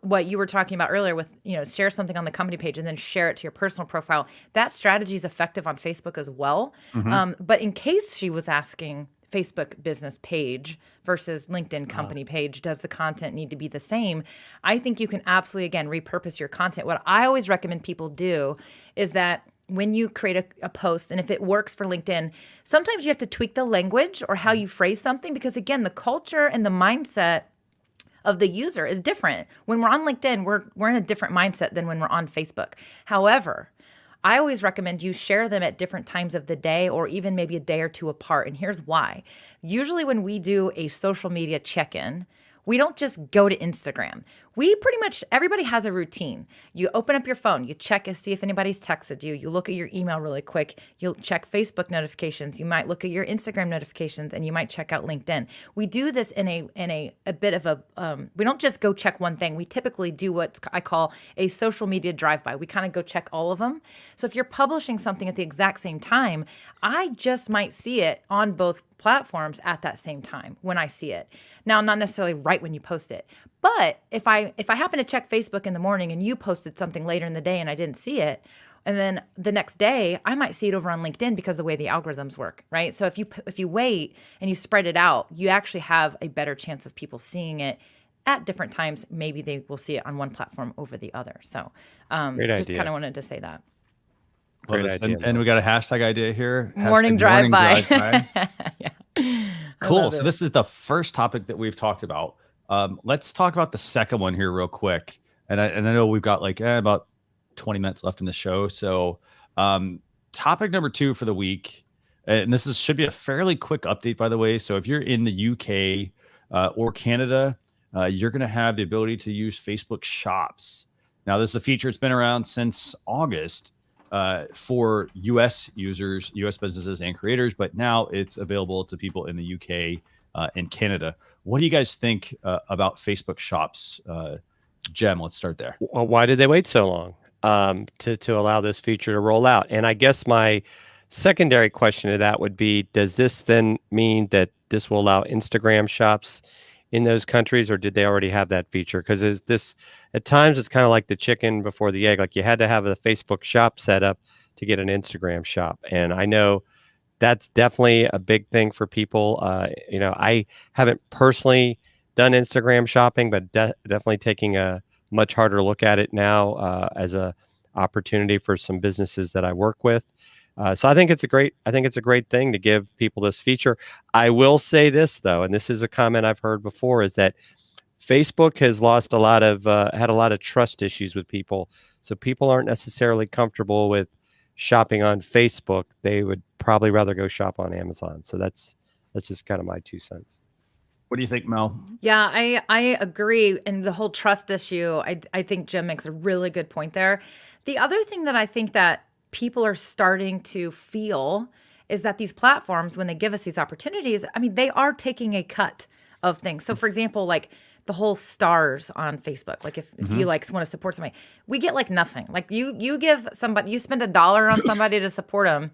what you were talking about earlier with, share something on the company page and then share it to your personal profile. That strategy is effective on Facebook as well. But in case she was asking Facebook business page versus LinkedIn company page, does the content need to be the same? I think you can absolutely, again, repurpose your content. What I always recommend people do is that when you create a post, and if it works for LinkedIn, sometimes you have to tweak the language or how you phrase something because, again, the culture and the mindset of the user is different. When we're on LinkedIn, we're in a different mindset than when we're on Facebook. However, I always recommend you share them at different times of the day or even maybe a day or two apart. And here's why. Usually when we do a social media check-in, we don't just go to Instagram. Everybody has a routine. You open up your phone, you check and see if anybody's texted you. You look at your email really quick. You'll check Facebook notifications. You might look at your Instagram notifications, and you might check out LinkedIn. We do this in a bit of a, we don't just go check one thing. We typically do what I call a social media drive-by. We kind of go check all of them. So if you're publishing something at the exact same time, I just might see it on both platforms at that same time when I see it. Now, not necessarily right when you post it, but if I happen to check Facebook in the morning and you posted something later in the day and I didn't see it, and then the next day I might see it over on LinkedIn because of the way the algorithms work, right? So if you wait and you spread it out, you actually have a better chance of people seeing it at different times. Maybe they will see it on one platform over the other. So just kind of wanted to say that. Love this. And we got a hashtag idea here. Morning drive-by. Yeah. Cool. So this is the first topic that we've talked about. Let's talk about the second one here real quick. And I know we've got like about 20 minutes left in the show. So topic number 2 for the week, and this should be a fairly quick update, by the way. So if you're in the UK or Canada, you're going to have the ability to use Facebook Shops. Now, this is a feature that's been around since August for US users, US businesses and creators, but now it's available to people in the UK and Canada. What do you guys think about Facebook Shops? Jem, let's start there. Well, why did they wait so long to allow this feature to roll out? And I guess my secondary question to that would be, does this then mean that this will allow Instagram shops in those countries, or did they already have that feature? Because at times it's kind of like the chicken before the egg. Like you had to have a Facebook shop set up to get an Instagram shop. And I know that's definitely a big thing for people. I haven't personally done Instagram shopping, but definitely taking a much harder look at it now as a opportunity for some businesses that I work with. So I think it's a great thing to give people this feature. I will say this though, and this is a comment I've heard before, is that Facebook has lost had a lot of trust issues with people. So people aren't necessarily comfortable with shopping on Facebook. They would probably rather go shop on Amazon. So that's just kind of my 2 cents. What do you think, Mel? Yeah, I agree. And the whole trust issue, I think Jim makes a really good point there. The other thing that I think that people are starting to feel is that these platforms, when they give us these opportunities, I mean, they are taking a cut of things. So for example, like the whole stars on Facebook, like if you like want to support somebody, we get like nothing. Like you give somebody, you spend $1 on somebody to support them.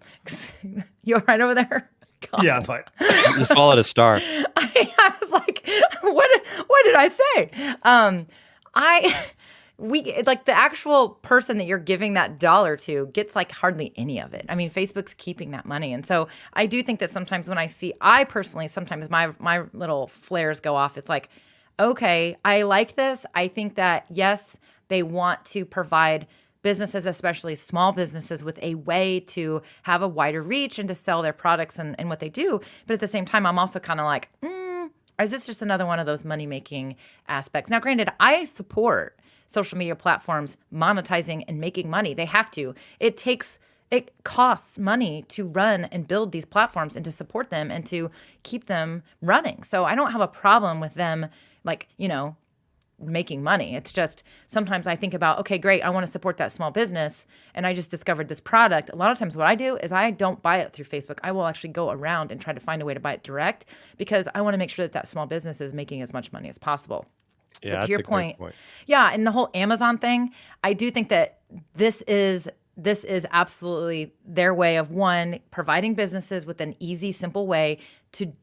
You're right over there. God. Yeah, but You swallowed a star. I was like, what did I say? We like the actual person that you're giving that dollar to gets like hardly any of it. I mean, Facebook's keeping that money. And so I do think that sometimes when I personally, sometimes my little flares go off. It's like, okay, I like this. I think that, yes, they want to provide businesses, especially small businesses, with a way to have a wider reach and to sell their products and what they do. But at the same time, I'm also kind of like, is this just another one of those money-making aspects? Now, granted, I support social media platforms monetizing and making money. They have to. It costs money to run and build these platforms and to support them and to keep them running. So I don't have a problem with them, like, making money. It's just sometimes I think about, okay, great, I want to support that small business and I just discovered this product. A lot of times what I do is I don't buy it through Facebook. I will actually go around and try to find a way to buy it direct because I want to make sure that small business is making as much money as possible. Yeah, but to your point, yeah, and the whole Amazon thing, I do think that this is absolutely their way of, one, providing businesses with an easy, simple way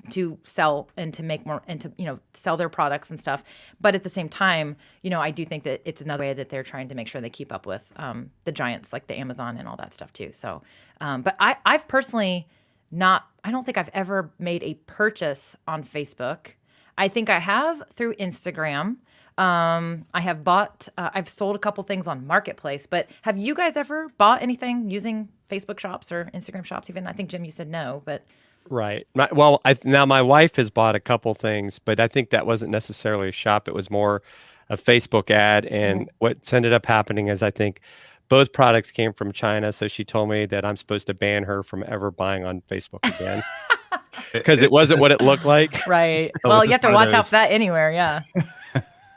to sell and to make more and to sell their products and stuff. But at the same time, I do think that it's another way that they're trying to make sure they keep up with the giants like the Amazon and all that stuff too. So, but I've personally I don't think I've ever made a purchase on Facebook. I think I have through Instagram. I have I've sold a couple things on Marketplace, but have you guys ever bought anything using Facebook shops or Instagram shops even? I think, Jim, you said no, but. Right. Now my wife has bought a couple things, but I think that wasn't necessarily a shop. It was more a Facebook ad. And what's ended up happening is I think both products came from China. So she told me that I'm supposed to ban her from ever buying on Facebook again. Because it wasn't what it looked like. Right. Well, you have to watch out for that anywhere. Yeah.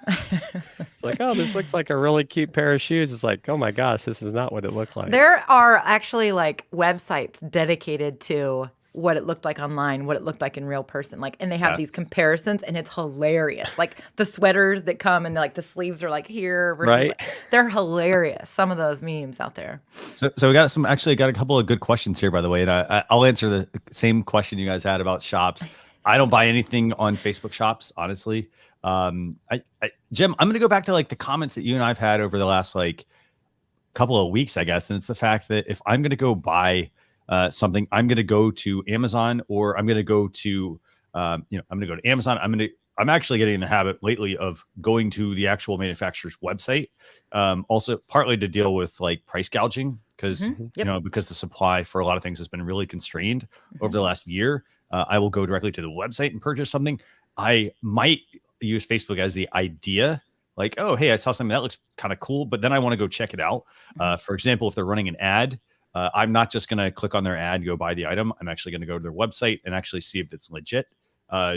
It's like, oh, this looks like a really cute pair of shoes. It's like, oh my gosh, this is not what it looked like. There are actually like websites dedicated to what it looked like online, what it looked like in real person. Like, and they have these comparisons and it's hilarious. Like the sweaters that come and like the sleeves are like here versus right. They're hilarious. Some of those memes out there. So we got a couple of good questions here, by the way. And I'll answer the same question you guys had about shops. I don't buy anything on Facebook shops, honestly. Jim, I'm going to go back to like the comments that you and I've had over the last like couple of weeks, I guess. And it's the fact that if I'm going to go buy something, I'm going to go to Amazon, or I'm going to go to, I'm going to go to Amazon. I'm actually getting in the habit lately of going to the actual manufacturer's website. Also partly to deal with like price gouging because, because the supply for a lot of things has been really constrained over the last year. I will go directly to the website and purchase something. I might use Facebook as the idea, like, oh, hey, I saw something that looks kind of cool, but then I want to go check it out. For example, if they're running an ad, I'm not just going to click on their ad, go buy the item. I'm actually going to go to their website and actually see if it's legit.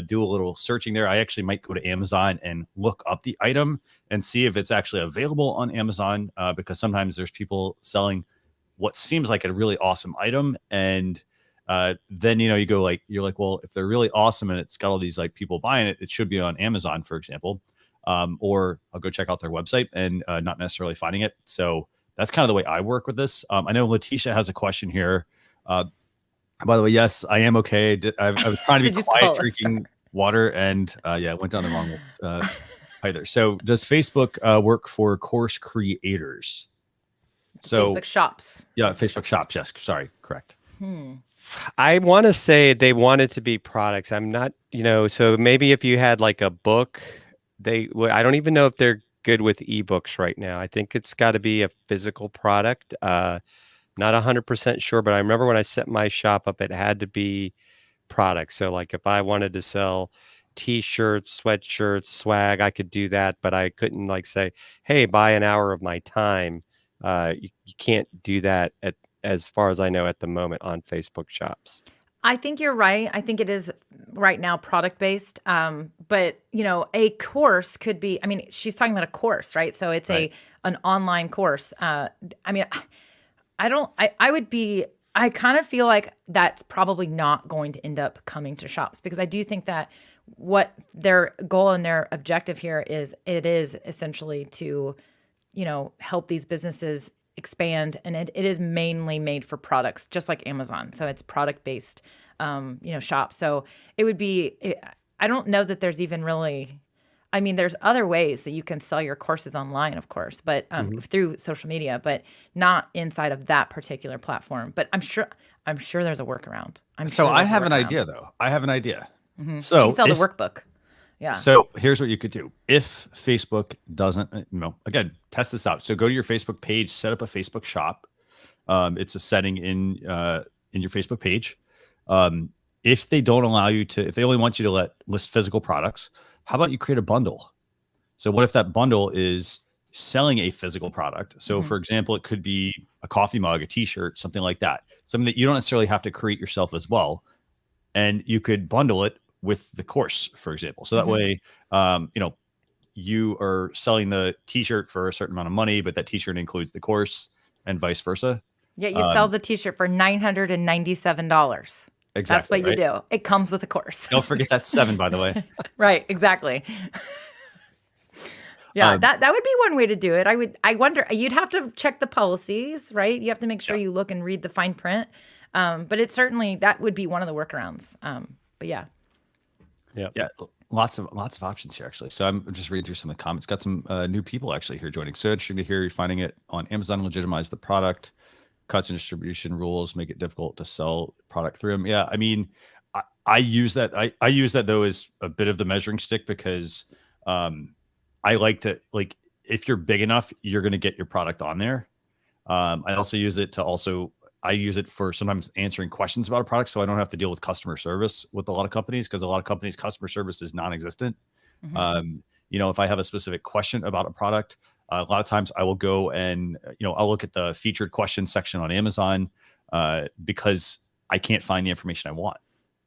Do a little searching there. I actually might go to Amazon and look up the item and see if it's actually available on Amazon, because sometimes there's people selling what seems like a really awesome item. And then, you go like, you're like, well, if they're really awesome and it's got all these like people buying it, it should be on Amazon, for example. Or I'll go check out their website and not necessarily finding it. So that's kind of the way I work with this. I know Letitia has a question here. By the way, yes, I am okay. I was trying to be quiet drinking water and went down the wrong either. So does Facebook work for course creators? So Facebook shops. Yeah, Facebook shops. Yes, sorry, correct. I want to say they want it to be products. I'm not, so maybe if you had like a book, I don't even know if they're good with ebooks right now. I think it's got to be a physical product. Not 100% sure, but I remember when I set my shop up, it had to be products. So like if I wanted to sell t-shirts, sweatshirts, swag, I could do that, but I couldn't like say, hey, buy an hour of my time. You can't do that as far as I know at the moment on Facebook shops. I think you're right. I think it is right now product based. But a course could be, she's talking about a course, right? So it's an online course. I would be I kind of feel like that's probably not going to end up coming to shops, because I do think that what their goal and their objective here is, it is essentially to, help these businesses expand. And it is mainly made for products, just like Amazon. So it's product based, shop. So it would be, I don't know that there's even really, I mean, there's other ways that you can sell your courses online, of course, but through social media, but not inside of that particular platform. But I'm sure there's a workdown. I have an idea, though. I have an idea. Mm-hmm. So you sell the workbook. Yeah. So here's what you could do. If Facebook doesn't, again, test this out. So go to your Facebook page, set up a Facebook shop. It's a setting in your Facebook page. If they don't allow you to, if they only want you to list physical products, how about you create a bundle? So what if that bundle is selling a physical product? So for example, it could be a coffee mug, a t-shirt, something like that. Something that you don't necessarily have to create yourself as well. And you could bundle it with the course, for example. So that way, you are selling the t-shirt for a certain amount of money, but that t-shirt includes the course and vice versa. Yeah, you sell the t-shirt for $997. Exactly. That's what you do. It comes with a course. Don't forget that 7, by the way. Right, exactly. Yeah, that would be one way to do it. I wonder, you'd have to check the policies, right? You have to make sure you look and read the fine print. But it certainly, that would be one of the workarounds. But yeah. Yeah. Lots of options here, actually. So I'm just reading through some of the comments. Got some new people actually here joining. So interesting to hear you're finding it on Amazon, legitimize the product. Cuts and distribution rules make it difficult to sell product through them. Yeah, I mean, I use that. I use that though as a bit of the measuring stick, because I like to, if you're big enough, you're going to get your product on there. I also use it to I use it for sometimes answering questions about a product, so I don't have to deal with customer service with a lot of companies, because a lot of companies customer service is non-existent. If I have a specific question about a product, a lot of times I will go and, I'll look at the featured questions section on Amazon because I can't find the information I want.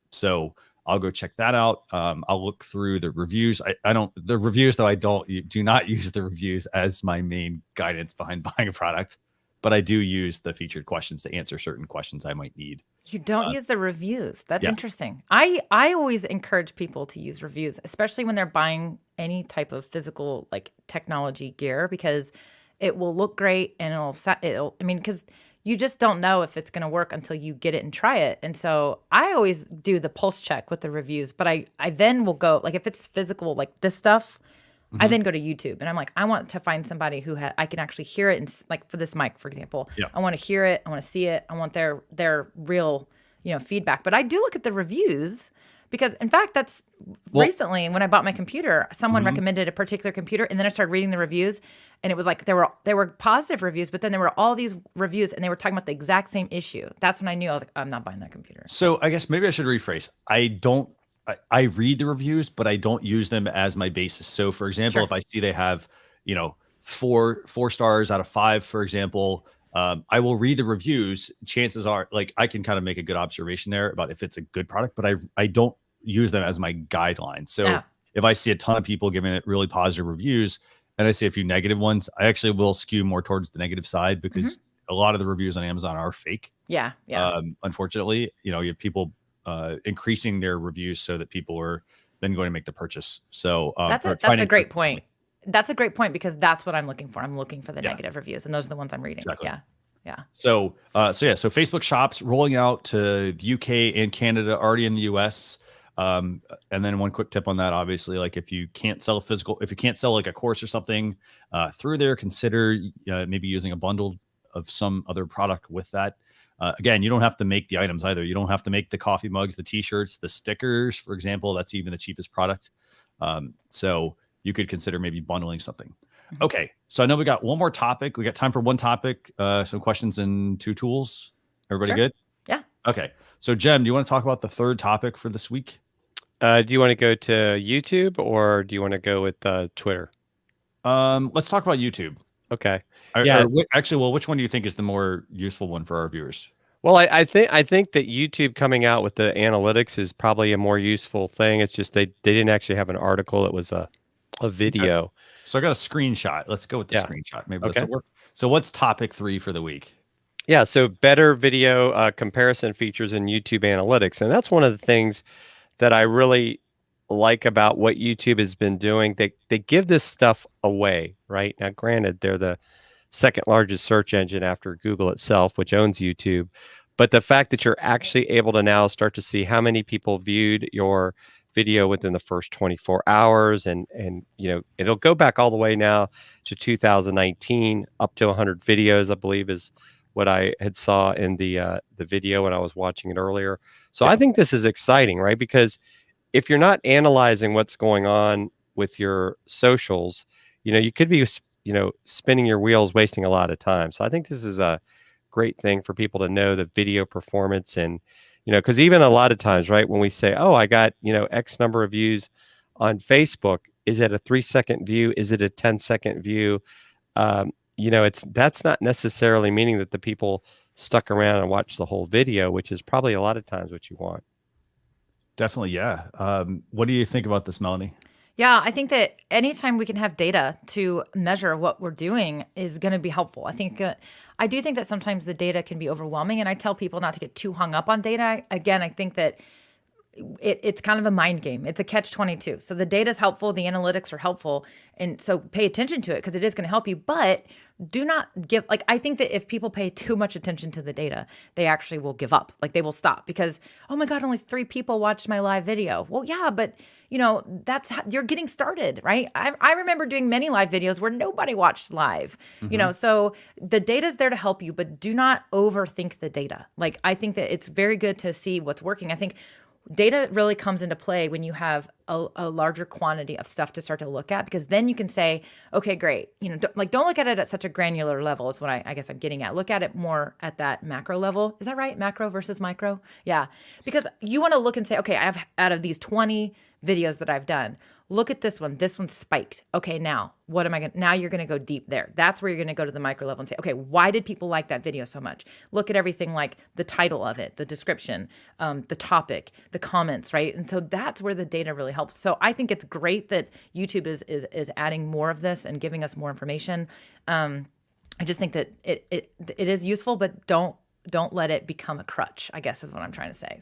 So I'll go check that out. I'll look through the reviews. I do not use the reviews as my main guidance behind buying a product, but I do use the featured questions to answer certain questions I might need. You don't use the reviews. That's interesting. I always encourage people to use reviews, especially when they're buying any type of physical technology gear, because it will look great and because you just don't know if it's going to work until you get it and try it. And so I always do the pulse check with the reviews, but I then will go, if it's physical, this stuff, I then go to YouTube and I'm like, I want to find somebody who I can actually hear it. And for this mic, for example, I want to hear it. I want to see it. I want their real, feedback. But I do look at the reviews, because in fact, recently when I bought my computer, someone recommended a particular computer, and then I started reading the reviews, and it was there were positive reviews, but then there were all these reviews and they were talking about the exact same issue. That's when I knew I was like, I'm not buying that computer. So I guess maybe I should rephrase. I read the reviews, but I don't use them as my basis. So for example, if I see they have, 4 stars out of 5, for example, I will read the reviews. Chances are I can kind of make a good observation there about if it's a good product, but I don't use them as my guideline. So if I see a ton of people giving it really positive reviews and I see a few negative ones, I actually will skew more towards the negative side, because a lot of the reviews on Amazon are fake. Yeah. Unfortunately, you have people increasing their reviews so that people are then going to make the purchase. So that's a great point. That's a great point, because that's what I'm looking for. I'm looking for the negative reviews, and those are the ones I'm reading. Exactly. Yeah. So Facebook shops rolling out to the UK and Canada, already in the US. And then one quick tip on that, obviously, if you can't sell a course or something through there, consider maybe using a bundle of some other product with that. Again, you don't have to make the items either. You don't have to make the coffee mugs, the t-shirts, the stickers, for example. That's even the cheapest product. So you could consider maybe bundling something. Okay, so I know we got one more topic. We got time for one topic, some questions and 2 tools. Everybody good? Yeah. Okay, so Jem, do you want to talk about the third topic for this week? Do you want to go to YouTube, or do you want to go with Twitter? Let's talk about YouTube. Okay. Which one do you think is the more useful one for our viewers? Well, I think that YouTube coming out with the analytics is probably a more useful thing. It's just they didn't actually have an article. It was a video. Okay. So I got a screenshot. Let's go with the screenshot. Maybe this will work. So what's topic 3 for the week? Yeah, so better video comparison features in YouTube Analytics, and that's one of the things that I really like about what YouTube has been doing. They give this stuff away, right? Now, granted, they're the second largest search engine after Google itself, which owns YouTube. But the fact that you're actually able to now start to see how many people viewed your video within the first 24 hours, and it'll go back all the way now to 2019, up to 100 videos, I believe, is what I had saw in the video when I was watching it earlier. So I think this is exciting, right? Because if you're not analyzing what's going on with your socials, you could be, spinning your wheels, wasting a lot of time. So I think this is a great thing for people to know the video performance. And, because even a lot of times, right, when we say, oh, I got, X number of views on Facebook, is it a 3-second view? Is it a 10-second view? That's not necessarily meaning that the people stuck around and watched the whole video, which is probably a lot of times what you want. Definitely. Yeah. What do you think about this, Melanie? Yeah, I think that anytime we can have data to measure what we're doing is going to be helpful. I do think that sometimes the data can be overwhelming, and I tell people not to get too hung up on data. Again, I think that it's kind of a mind game. It's a catch-22. So the data is helpful, the analytics are helpful, and so pay attention to it because it is going to help you. But do not give, I think that if people pay too much attention to the data, they actually will give up. They will stop because, oh my God, only 3 people watched my live video. Well, yeah, but that's how you're getting started, right? I remember doing many live videos where nobody watched live, so the data is there to help you, but do not overthink the data. I think that it's very good to see what's working. I think data really comes into play when you have a larger quantity of stuff to start to look at, because then you can say, okay, great. Don't look at it at such a granular level is what I guess I'm getting at. Look at it more at that macro level. Is that right? Macro versus micro? Yeah. Because you want to look and say, okay, I have out of these 20 videos that I've done, look at this one. This one spiked. Okay, now what am I going to, now you're going to go deep there. That's where you're going to go to the micro level and say, okay, why did people like that video so much? Look at everything like the title of it, the description, the topic, the comments, right? And so that's where the data really helps. So I think it's great that YouTube is adding more of this and giving us more information. I just think that it is useful, but don't let it become a crutch, I guess is what I'm trying to say.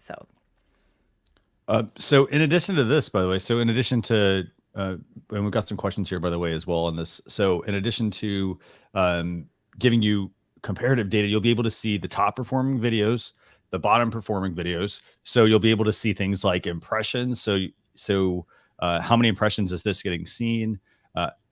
So in addition to this, by the way, in addition to, and we've got some questions here, by the way, as well on this. So in addition to giving you comparative data, you'll be able to see the top performing videos, the bottom performing videos. So you'll be able to see things like impressions. So how many impressions is this getting seen?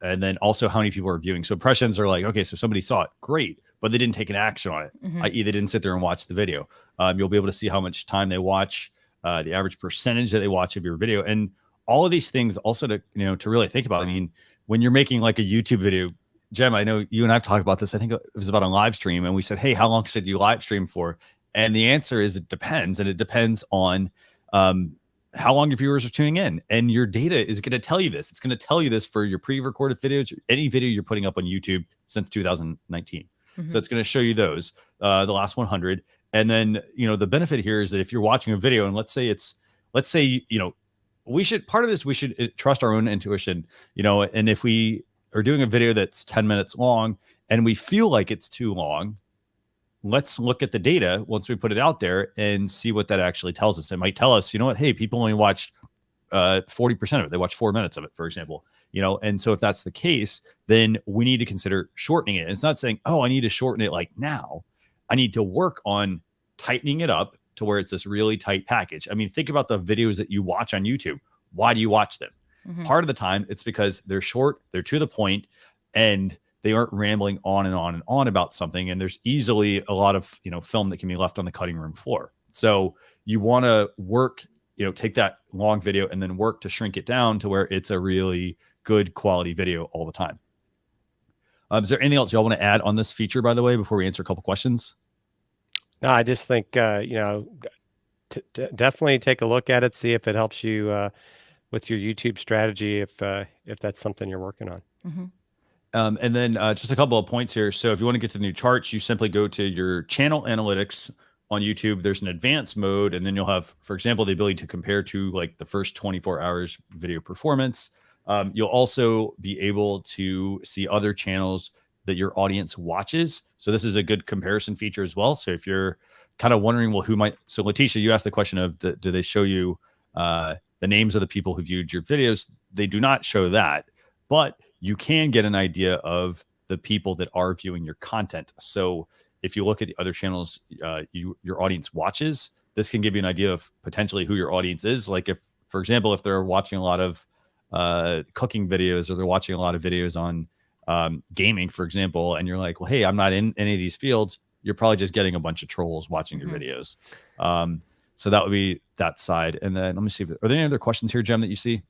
And then also how many people are viewing. So impressions are okay, so somebody saw it, great, but they didn't take an action on it. I.e. they didn't sit there and watch the video. You'll be able to see how much time they watch, the average percentage that they watch of your video, and all of these things also to really think about. I mean, when you're making a YouTube video, Jem, I know you and I've talked about this. I think it was about a live stream, and we said, hey, how long should you live stream for? And the answer is it depends, and it depends on how long your viewers are tuning in, and your data is going to tell you this. It's going to tell you this for your pre-recorded videos, any video you're putting up on YouTube since 2019. So it's going to show you those, the last 100. And then, the benefit here is that if you're watching a video and let's say, we should trust our own intuition, and if we are doing a video that's 10 minutes long and we feel like it's too long, let's look at the data once we put it out there and see what that actually tells us. It might tell us, hey, people only watched 40% of it. They watched 4 minutes of it, for example, and so if that's the case, then we need to consider shortening it. And it's not saying, oh, I need to shorten it now. I need to work on tightening it up to where it's this really tight package. I mean, think about the videos that you watch on YouTube. Why do you watch them? Part of the time it's because they're short, they're to the point, and they aren't rambling on and on and on about something. And there's easily a lot of, film that can be left on the cutting room floor. So you want to work, take that long video and then work to shrink it down to where it's a really good quality video all the time. Is there anything else y'all want to add on this feature, by the way, before we answer a couple questions? No, I just think, definitely take a look at it, see if it helps you with your YouTube strategy, if that's something you're working on. And then just a couple of points here. So if you want to get to the new charts, you simply go to your channel analytics on YouTube. There's an advanced mode, and then you'll have, for example, the ability to compare to the first 24 hours video performance. You'll also be able to see other channels that your audience watches. So this is a good comparison feature as well. So if you're kind of wondering, well, so Letitia, you asked the question of, do they show you the names of the people who viewed your videos? They do not show that, but you can get an idea of the people that are viewing your content. So if you look at the other channels your audience watches, this can give you an idea of potentially who your audience is. Like if, for example, if they're watching a lot of cooking videos, or they're watching a lot of videos on gaming, for example, and you're like, well, hey, I'm not in any of these fields, you're probably just getting a bunch of trolls watching your videos. So that would be that side. And then let me see, are there any other questions here, Jem, that you see?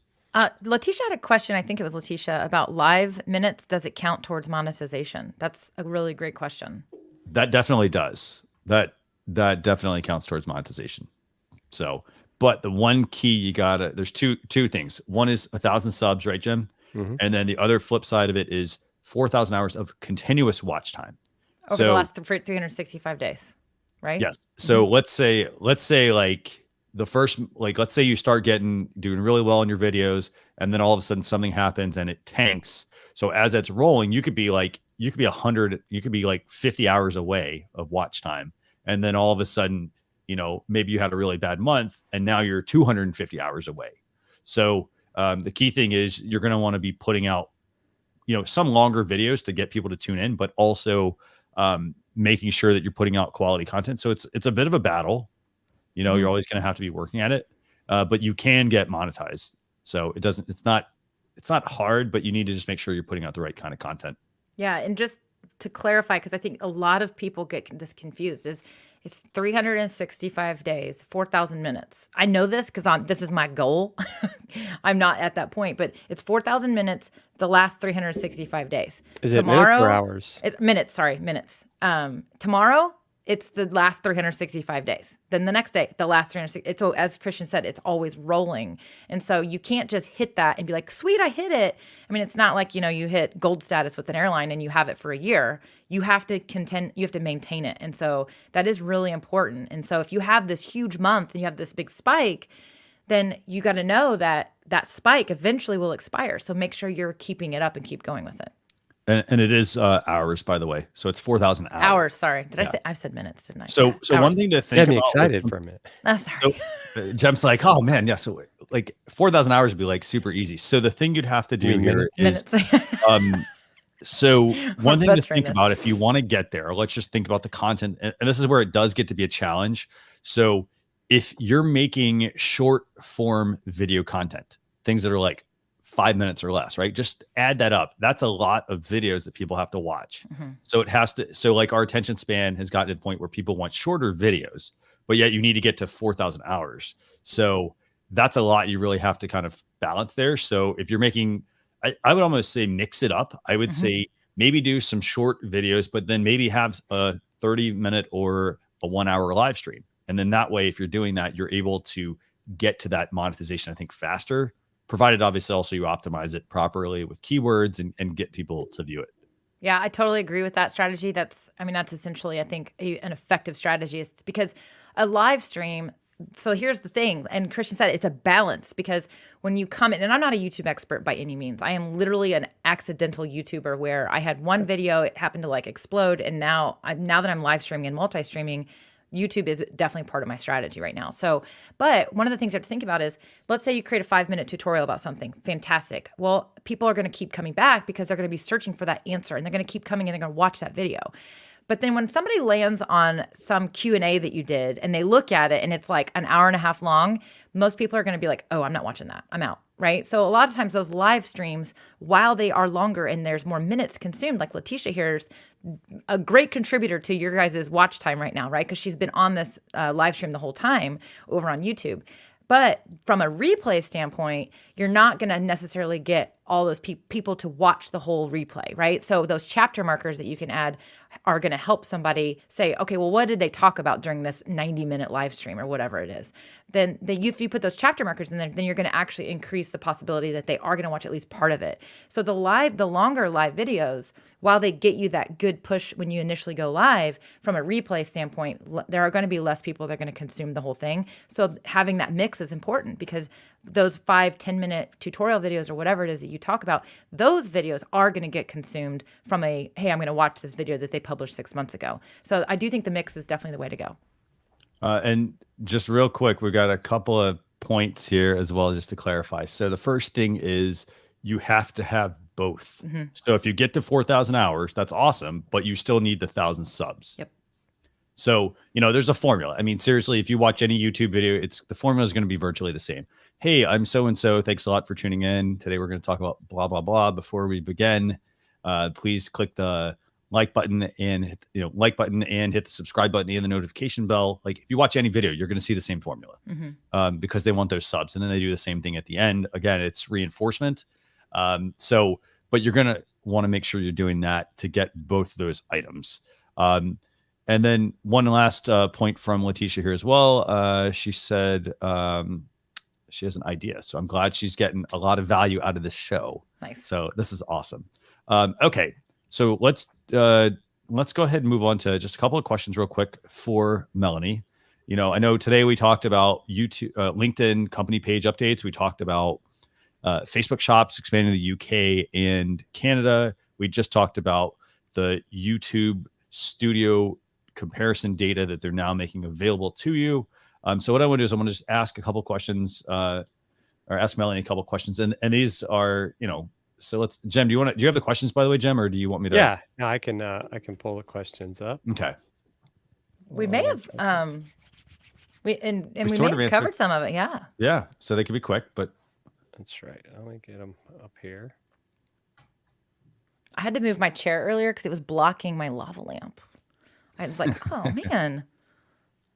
Letitia had a question, I think it was Letitia, about live minutes. Does it count towards monetization? That's a really great question. That definitely does. That definitely counts towards monetization. So, but the one key there's two things. One is 1,000 subs, right, Jim? And then the other flip side of it is 4,000 hours of continuous watch time. Over the last 365 days, right? Yes. So let's say like the first, like, let's say you start doing really well in your videos, and then all of a sudden something happens and it tanks. So as it's rolling, you could be like 50 hours away of watch time. And then all of a sudden, maybe you had a really bad month and now you're 250 hours away. So the key thing is you're going to want to be putting out, some longer videos to get people to tune in, but also making sure that you're putting out quality content. So it's a bit of a battle. You're always going to have to be working at it, but you can get monetized. So it's not hard, but you need to just make sure you're putting out the right kind of content. Yeah. And just to clarify, because I think a lot of people get this confused, it's 365 days, 4,000 minutes. I know this because this is my goal. I'm not at that point, but it's 4,000 minutes the last 365 days. Is it minutes or hours? It's minutes. Sorry, minutes. Tomorrow, it's the last 365 days. Then the next day, the last 360. So as Christian said, it's always rolling. And so you can't just hit that and be like, sweet, I hit it. I mean, it's not like, you hit gold status with an airline and you have it for a year. You have to maintain it. And so that is really important. And so if you have this huge month and you have this big spike, then you got to know that spike eventually will expire. So make sure you're keeping it up and keep going with it. And it is hours, by the way. So it's 4,000 hours. Hours, sorry. I said minutes, didn't I? So one thing to think about. Get me excited for a minute. Sorry. So, Jem's like, oh man, yeah. So like 4,000 hours would be like super easy. So the thing you'd have to do here is, so one thing to think about if you want to get there, let's just think about the content. And this is where it does get to be a challenge. So if you're making short form video content, things that are like 5 minutes or less, right? Just add that up. That's a lot of videos that people have to watch. So like our attention span has gotten to the point where people want shorter videos, but yet you need to get to 4,000 hours. So that's a lot you really have to kind of balance there. So if you're making, I would almost say mix it up. I would say maybe do some short videos, but then maybe have a 30-minute or a 1 hour live stream. And then that way, if you're doing that, you're able to get to that monetization, I think, faster, provided obviously also you optimize it properly with keywords and get people to view it. Yeah, I totally agree with that strategy. That's essentially, I think, an effective strategy, is because a live stream. So here's the thing, and Christian said it's a balance, because when you come in, and I'm not a YouTube expert by any means. I am literally an accidental YouTuber where I had one video, it happened to like explode, and now that I'm live streaming and multi-streaming, YouTube is definitely part of my strategy right now. So, but one of the things you have to think about is, let's say you create a 5-minute tutorial about something. Fantastic. Well, people are going to keep coming back because they're going to be searching for that answer, and they're going to keep coming and they're going to watch that video. But then when somebody lands on some Q&A that you did and they look at it and it's like an hour and a half long, most people are going to be like, oh, I'm not watching that. I'm out. Right. So a lot of times those live streams, while they are longer and there's more minutes consumed, like Letitia here is a great contributor to your guys' watch time right now, right? Because she's been on this live stream the whole time over on YouTube. But from a replay standpoint, you're not going to necessarily get all those people to watch the whole replay, right? So those chapter markers that you can add are going to help somebody say, okay, well, what did they talk about during this 90-minute live stream or whatever it is? Then if you put those chapter markers in there, then you're going to actually increase the possibility that they are going to watch at least part of it. So the longer live videos, while they get you that good push when you initially go live, from a replay standpoint, there are going to be less people that are going to consume the whole thing. So having that mix is important, because those 5-10 minute tutorial videos or whatever it is that you talk about, those videos are going to get consumed from hey, I'm going to watch this video that they published 6 months ago. So I do think the mix is definitely the way to go. And just real quick, we've got a couple of points here as well, just to clarify. So the first thing is you have to have both. So if you get to 4,000 hours, that's awesome, but you still need the 1,000 subs. Yep. So, there's a formula. I mean, seriously, if you watch any YouTube video, the formula is going to be virtually the same. Hey, I'm so-and-so. Thanks a lot for tuning in. Today, we're going to talk about blah, blah, blah. Before we begin, please click the like button and hit, hit the subscribe button and the notification bell. Like if you watch any video, you're going to see the same formula because they want those subs. And then they do the same thing at the end. Again, it's reinforcement. But you're going to want to make sure you're doing that to get both of those items. And then one last point from Letitia here as well. She said she has an idea. So I'm glad she's getting a lot of value out of this show. Nice. So this is awesome. Okay. So let's go ahead and move on to just a couple of questions real quick for Melanie. I know today we talked about YouTube, LinkedIn company page updates. We talked about Facebook shops expanding to the UK and Canada. We just talked about the YouTube studio comparison data that they're now making available to you. So what I want to do is I'm going to just ask a couple questions, or ask Melanie a couple questions, and these are, so let's, Jem, do you have the questions, by the way, Jem, or do you want me to? Yeah, no, I can pull the questions up. Okay. We may have, we may have covered some of it. Yeah. Yeah. So they could be quick, but. That's right. Let me get them up here. I had to move my chair earlier because it was blocking my lava lamp. I was like, oh man.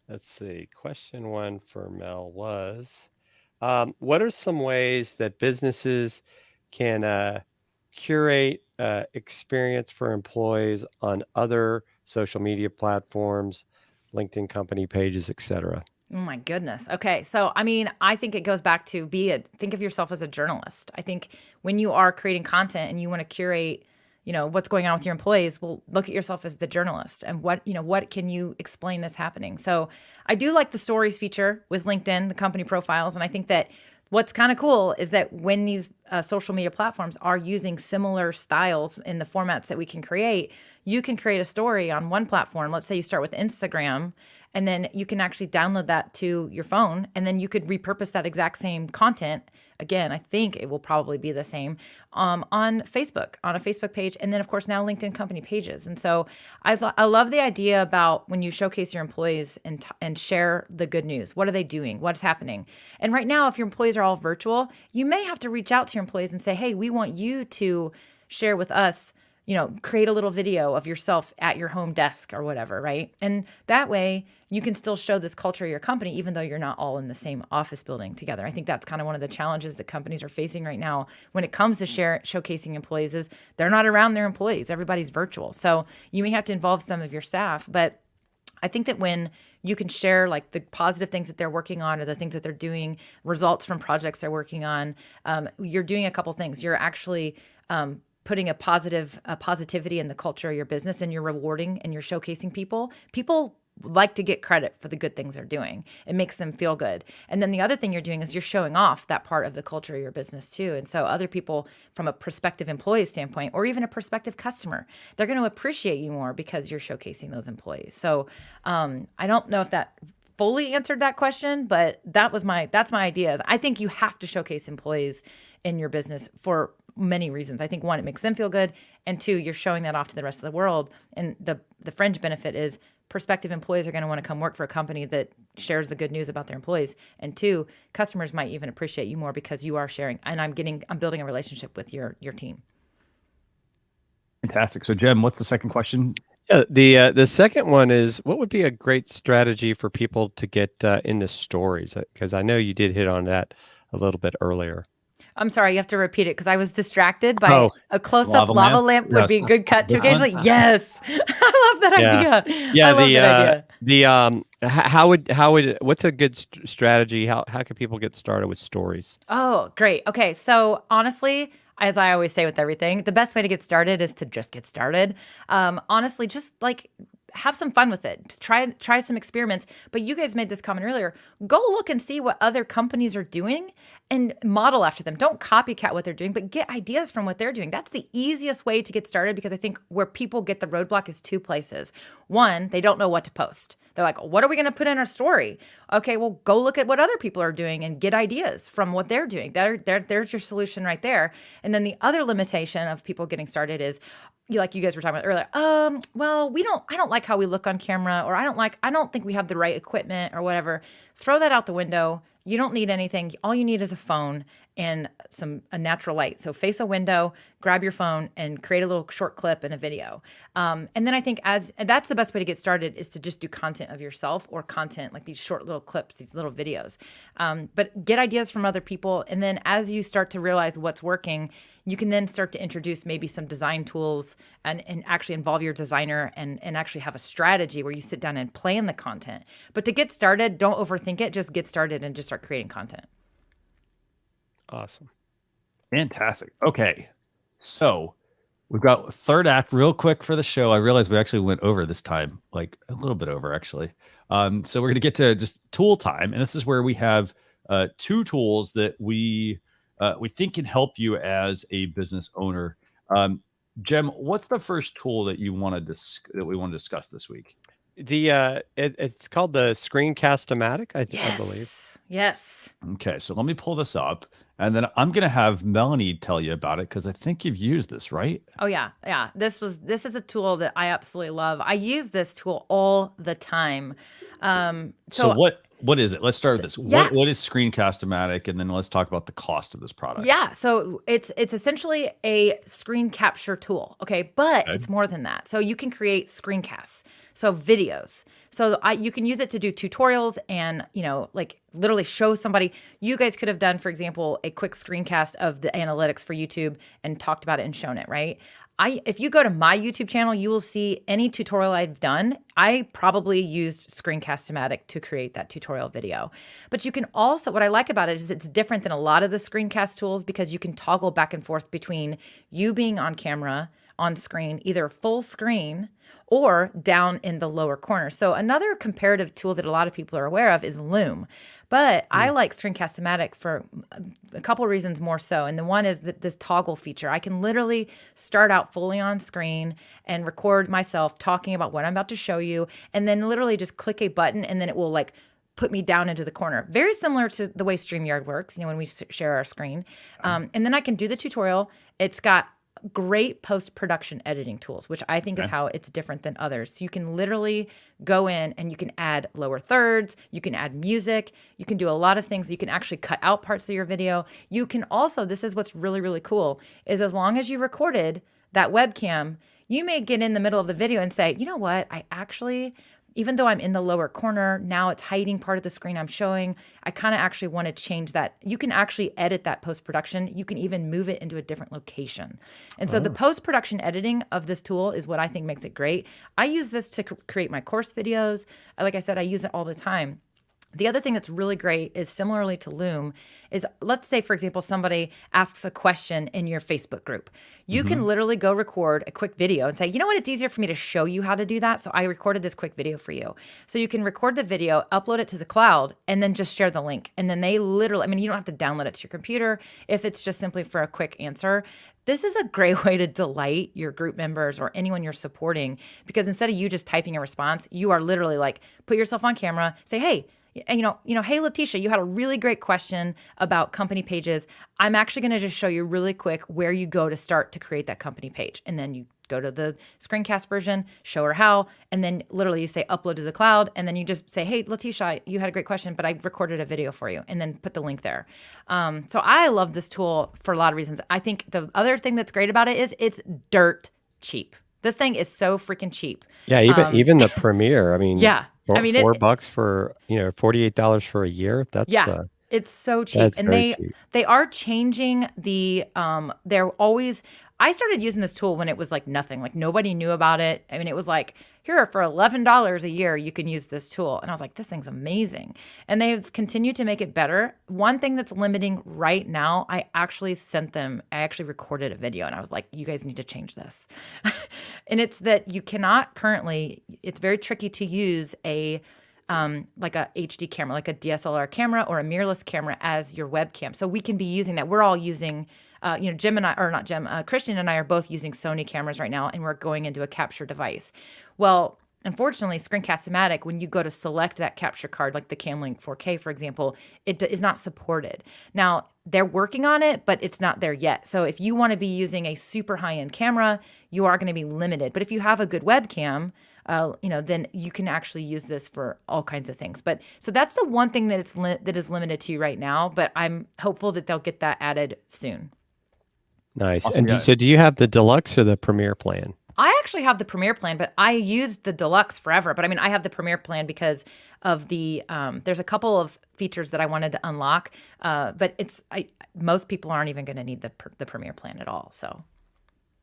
Let's see. Question 1 for Mel was, what are some ways that businesses can curate experience for employees on other social media platforms, LinkedIn company pages, etc.? Oh my goodness. Okay. So, I mean, I think it goes back to think of yourself as a journalist. I think when you are creating content and you want to curate, what's going on with your employees, well, look at yourself as the journalist and what can you explain this happening? So I do like the stories feature with LinkedIn, the company profiles. And I think that what's kind of cool is that when these social media platforms are using similar styles in the formats that we can create, you can create a story on one platform. Let's say you start with Instagram, and then you can actually download that to your phone, and then you could repurpose that exact same content. Again, I think it will probably be the same on Facebook, on a Facebook page, and then of course now LinkedIn company pages. And so I love the idea about when you showcase your employees and share the good news. What are they doing? What's happening? And right now, if your employees are all virtual, you may have to reach out to your employees and say, hey, we want you to share with us, create a little video of yourself at your home desk or whatever, right? And that way you can still show this culture of your company, even though you're not all in the same office building together. I think that's kind of one of the challenges that companies are facing right now when it comes to showcasing employees is they're not around their employees. Everybody's virtual. So you may have to involve some of your staff, but I think that when you can share like the positive things that they're working on or the things that they're doing, results from projects they're working on, you're doing a couple things. You're actually putting a positivity in the culture of your business, and you're rewarding and you're showcasing people. People like to get credit for the good things they're doing. It makes them feel good. And then the other thing you're doing is you're showing off that part of the culture of your business too. And so other people from a prospective employee standpoint, or even a prospective customer, they're going to appreciate you more because you're showcasing those employees. So I don't know if that fully answered that question, but that's my idea. I think you have to showcase employees in your business for many reasons. I think one, it makes them feel good, and two, you're showing that off to the rest of the world. And the fringe benefit is prospective employees are going to want to come work for a company that shares the good news about their employees. And two, customers might even appreciate you more because you are sharing, and I'm building a relationship with your team. Fantastic. So Jem, what's the second question? Yeah, the second one is, what would be a great strategy for people to get into stories? Because I know you did hit on that a little bit earlier. I'm sorry, you have to repeat it because I was distracted by a close-up lava lamp would be a good cut to occasionally. Yes, I love that idea. Yeah, I love that idea. What's a good strategy? How can people get started with stories? Oh, great. Okay, so honestly, as I always say with everything, the best way to get started is to just get started. Honestly, just like have some fun with it. Try some experiments. But you guys made this comment earlier. Go look and see what other companies are doing and model after them. Don't copycat what they're doing, but get ideas from what they're doing. That's the easiest way to get started, because I think where people get the roadblock is two places. One, they don't know what to post. They're like, what are we going to put in our story? Okay, well, go look at what other people are doing and get ideas from what they're doing. There's your solution right there. And then the other limitation of people getting started is, like you guys were talking about earlier, well, I don't like how we look on camera, or I don't think we have the right equipment or whatever. Throw that out the window. You don't need anything. All you need is a phone and a natural light. So face a window, grab your phone, and create a little short clip and a video. And then I think and that's the best way to get started, is to just do content of yourself, or content like these short little clips, these little videos. But get ideas from other people. And then as you start to realize what's working, you can then start to introduce maybe some design tools and actually involve your designer and actually have a strategy where you sit down and plan the content. But to get started, don't overthink it. Just get started and just start creating content. Awesome. Fantastic. Okay. So we've got third act real quick for the show. I realized we actually went over this time, like a little bit over actually. So we're going to get to just tool time. And this is where we have two tools that we think can help you as a business owner. Jem, what's the first tool that you want to that we want to discuss this week? It's called the Screencast-o-matic, I believe. Yes. Okay, so let me pull this up, and then I'm going to have Melanie tell you about it, because I think you've used this, right? Oh yeah. This is a tool that I absolutely love. I use this tool all the time. So what is it? Let's start with this. Yes. What is Screencast-o-matic, and then let's talk about the cost of this product. Yeah, so it's essentially a screen capture tool, okay? But it's more than that. So you can create screencasts, so videos. So you can use it to do tutorials and, like literally show somebody. You guys could have done, for example, a quick screencast of the analytics for YouTube and talked about it and shown it, right? If you go to my YouTube channel, you will see any tutorial I've done. I probably used Screencast-o-matic to create that tutorial video. But you can also, what I like about it is it's different than a lot of the screencast tools, because you can toggle back and forth between you being on camera, on screen, either full screen or down in the lower corner. So another comparative tool that a lot of people are aware of is Loom. But I like Screencast-o-matic for a couple of reasons more so. And the one is that this toggle feature. I can literally start out fully on screen and record myself talking about what I'm about to show you, and then literally just click a button, and then it will like put me down into the corner. Very similar to the way StreamYard works, when we share our screen. And then I can do the tutorial. It's got great post-production editing tools, which I think is how it's different than others. So you can literally go in and you can add lower thirds, you can add music, you can do a lot of things. You can actually cut out parts of your video. You can also, this is what's really, really cool, is as long as you recorded that webcam, you may get in the middle of the video and say, you know what, I actually, even though I'm in the lower corner, now it's hiding part of the screen I'm showing. I kind of actually want to change that. You can actually edit that post-production. You can even move it into a different location. And so the post-production editing of this tool is what I think makes it great. I use this to create my course videos. Like I said, I use it all the time. The other thing that's really great is, similarly to Loom, is let's say, for example, somebody asks a question in your Facebook group. You can literally go record a quick video and say, you know what, it's easier for me to show you how to do that. So I recorded this quick video for you. So you can record the video, upload it to the cloud, and then just share the link. And then they literally, you don't have to download it to your computer if it's just simply for a quick answer. This is a great way to delight your group members or anyone you're supporting, because instead of you just typing a response, you are literally like, put yourself on camera, say, hey, hey, Letitia, you had a really great question about company pages. I'm actually going to just show you really quick where you go to start to create that company page. And then you go to the screencast version, show her how, and then literally you say upload to the cloud. And then you just say, hey, Letitia, you had a great question, but I recorded a video for you, and then put the link there. So I love this tool for a lot of reasons. I think the other thing that's great about it is it's dirt cheap. This thing is so freaking cheap. Yeah, even the Premiere. Yeah. $4 for $48 for a year. That's it's so cheap, and they cheap. they are changing the. They're always. I started using this tool when it was like nothing, like nobody knew about it. I mean, it was like, here for $11 a year, you can use this tool. And I was like, this thing's amazing. And they've continued to make it better. One thing that's limiting right now, I actually recorded a video and I was like, you guys need to change this. And it's that you cannot currently, it's very tricky to use like a HD camera, like a DSLR camera or a mirrorless camera as your webcam. So we can be using that. We're all using, Christian and I are both using Sony cameras right now, and we're going into a capture device. Well, unfortunately, Screencast-o-matic, when you go to select that capture card, like the Camlink 4K, for example, it is not supported. Now, they're working on it, but it's not there yet. So if you want to be using a super high-end camera, you are going to be limited. But if you have a good webcam, then you can actually use this for all kinds of things. But so that's the one thing that that is limited to right now. But I'm hopeful that they'll get that added soon. Nice. Awesome. And so do you have the deluxe or the premier plan? I actually have the premier plan, but I used the deluxe forever. But I mean, I have the premier plan because of the there's a couple of features that I wanted to unlock. But most people aren't even going to need the premier plan at all. So.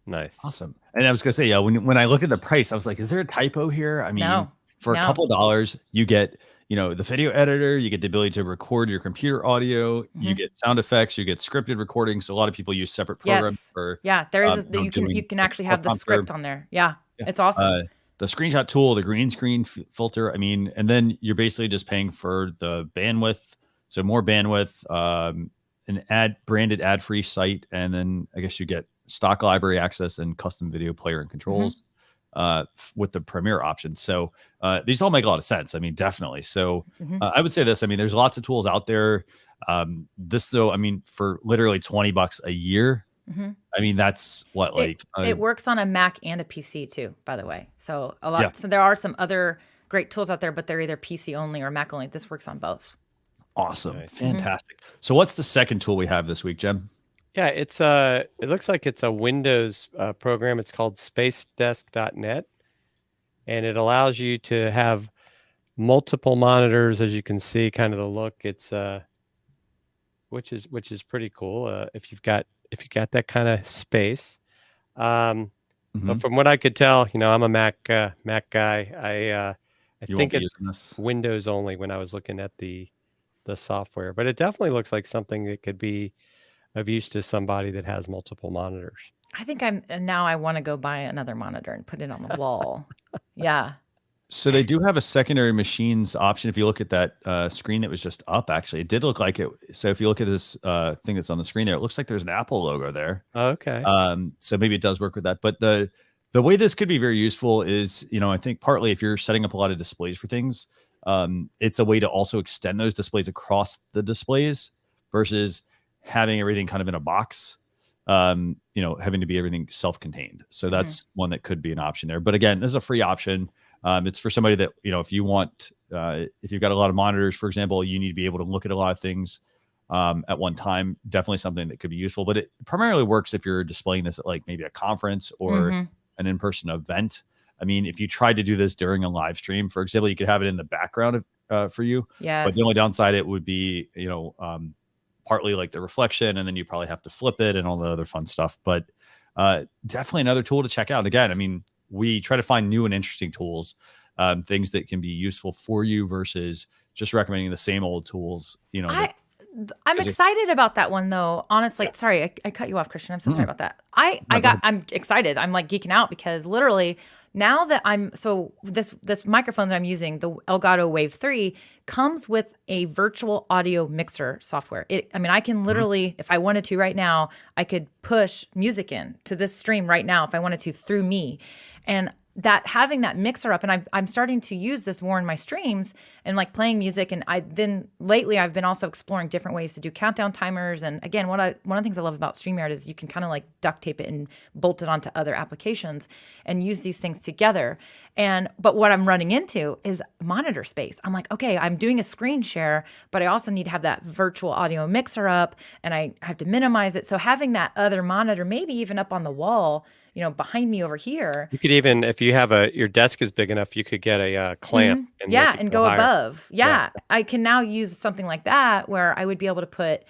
Nice. Awesome. And I was going to say, yeah, when I look at the price, I was like, is there a typo here? I mean, for a couple of dollars, you get, the video editor, you get the ability to record your computer audio, you get sound effects, you get scripted recording. So a lot of people use separate programs for. Yeah, there is. You can actually have the script on there. Yeah, it's awesome. The screenshot tool, the green screen filter. I mean, and then you're basically just paying for the bandwidth. So more bandwidth, an branded ad-free site. And then I guess you get stock library access and custom video player and controls with the Premiere option. So these all make a lot of sense. I mean, definitely. So I would say this. I mean, there's lots of tools out there. This though, I mean, for literally $20 a year. I mean, that's what it works on a Mac and a PC too, by the way. So So there are some other great tools out there, but they're either PC only or Mac only. This works on both. Awesome. Nice. Fantastic. So what's the second tool we have this week, Jem? Yeah, it looks like it's a Windows program. It's called Spacedesk.net, and it allows you to have multiple monitors, as you can see, kind of the look. It's which is pretty cool if you've got that kind of space. But from what I could tell, I'm a Mac guy. I think it's Windows only when I was looking at the software, but it definitely looks like something that could be of use to somebody that has multiple monitors. I think I want to go buy another monitor and put it on the wall. Yeah. So they do have a secondary machines option. If you look at that screen that was just up, actually, it did look like it. So if you look at this thing that's on the screen there, it looks like there's an Apple logo there. Okay. So maybe it does work with that. But the way this could be very useful is, I think partly if you're setting up a lot of displays for things, it's a way to also extend those displays across the displays versus having everything kind of in a box, having to be everything self-contained. So that's one that could be an option there. But again, this is a free option. It's for somebody that, if you want, if you've got a lot of monitors, for example, you need to be able to look at a lot of things at one time. Definitely something that could be useful, but it primarily works if you're displaying this at like maybe a conference or an in-person event. I mean, if you tried to do this during a live stream, for example, you could have it in the background for you. Yes. But the only downside it would be, partly like the reflection, and then you probably have to flip it and all the other fun stuff. But definitely another tool to check out. Again, I mean, we try to find new and interesting tools, things that can be useful for you versus just recommending the same old tools. I'm excited about that one though. Honestly, sorry, I cut you off, Christian. I'm so sorry about that. I'm excited. I'm like geeking out because literally now that this microphone that I'm using, the Elgato Wave 3, comes with a virtual audio mixer software. I can literally, if I wanted to right now, I could push music in to this stream right now if I wanted to through me. And that having that mixer up, and I'm starting to use this more in my streams and like playing music. And I've been also exploring different ways to do countdown timers. And again, one of the things I love about StreamYard is you can kind of like duct tape it and bolt it onto other applications and use these things together. But what I'm running into is monitor space. I'm like, okay, I'm doing a screen share, but I also need to have that virtual audio mixer up and I have to minimize it. So having that other monitor, maybe even up on the wall, behind me over here. You could even, if you have your desk is big enough, you could get a clamp. And go above. Yeah. I can now use something like that where I would be able to put,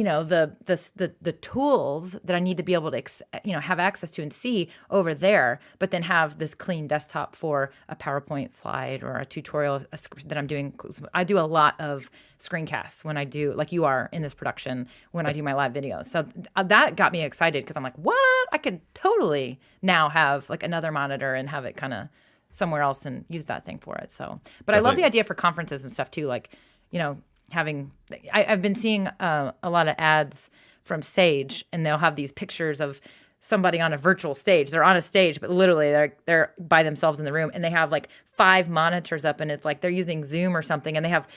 the tools that I need to be able to have access to and see over there, but then have this clean desktop for a PowerPoint slide or a tutorial that I'm doing. I do a lot of screencasts when I do, like you are in this production, when I do my live videos. So that got me excited because I'm like, what? I could totally now have like another monitor and have it kind of somewhere else and use that thing for it. So, but I love the idea for conferences and stuff too. Like, I've been seeing a lot of ads from Sage, and they'll have these pictures of somebody on a virtual stage. They're on a stage, but literally they're by themselves in the room, and they have like 5 monitors up, and it's like they're using Zoom or something, and they have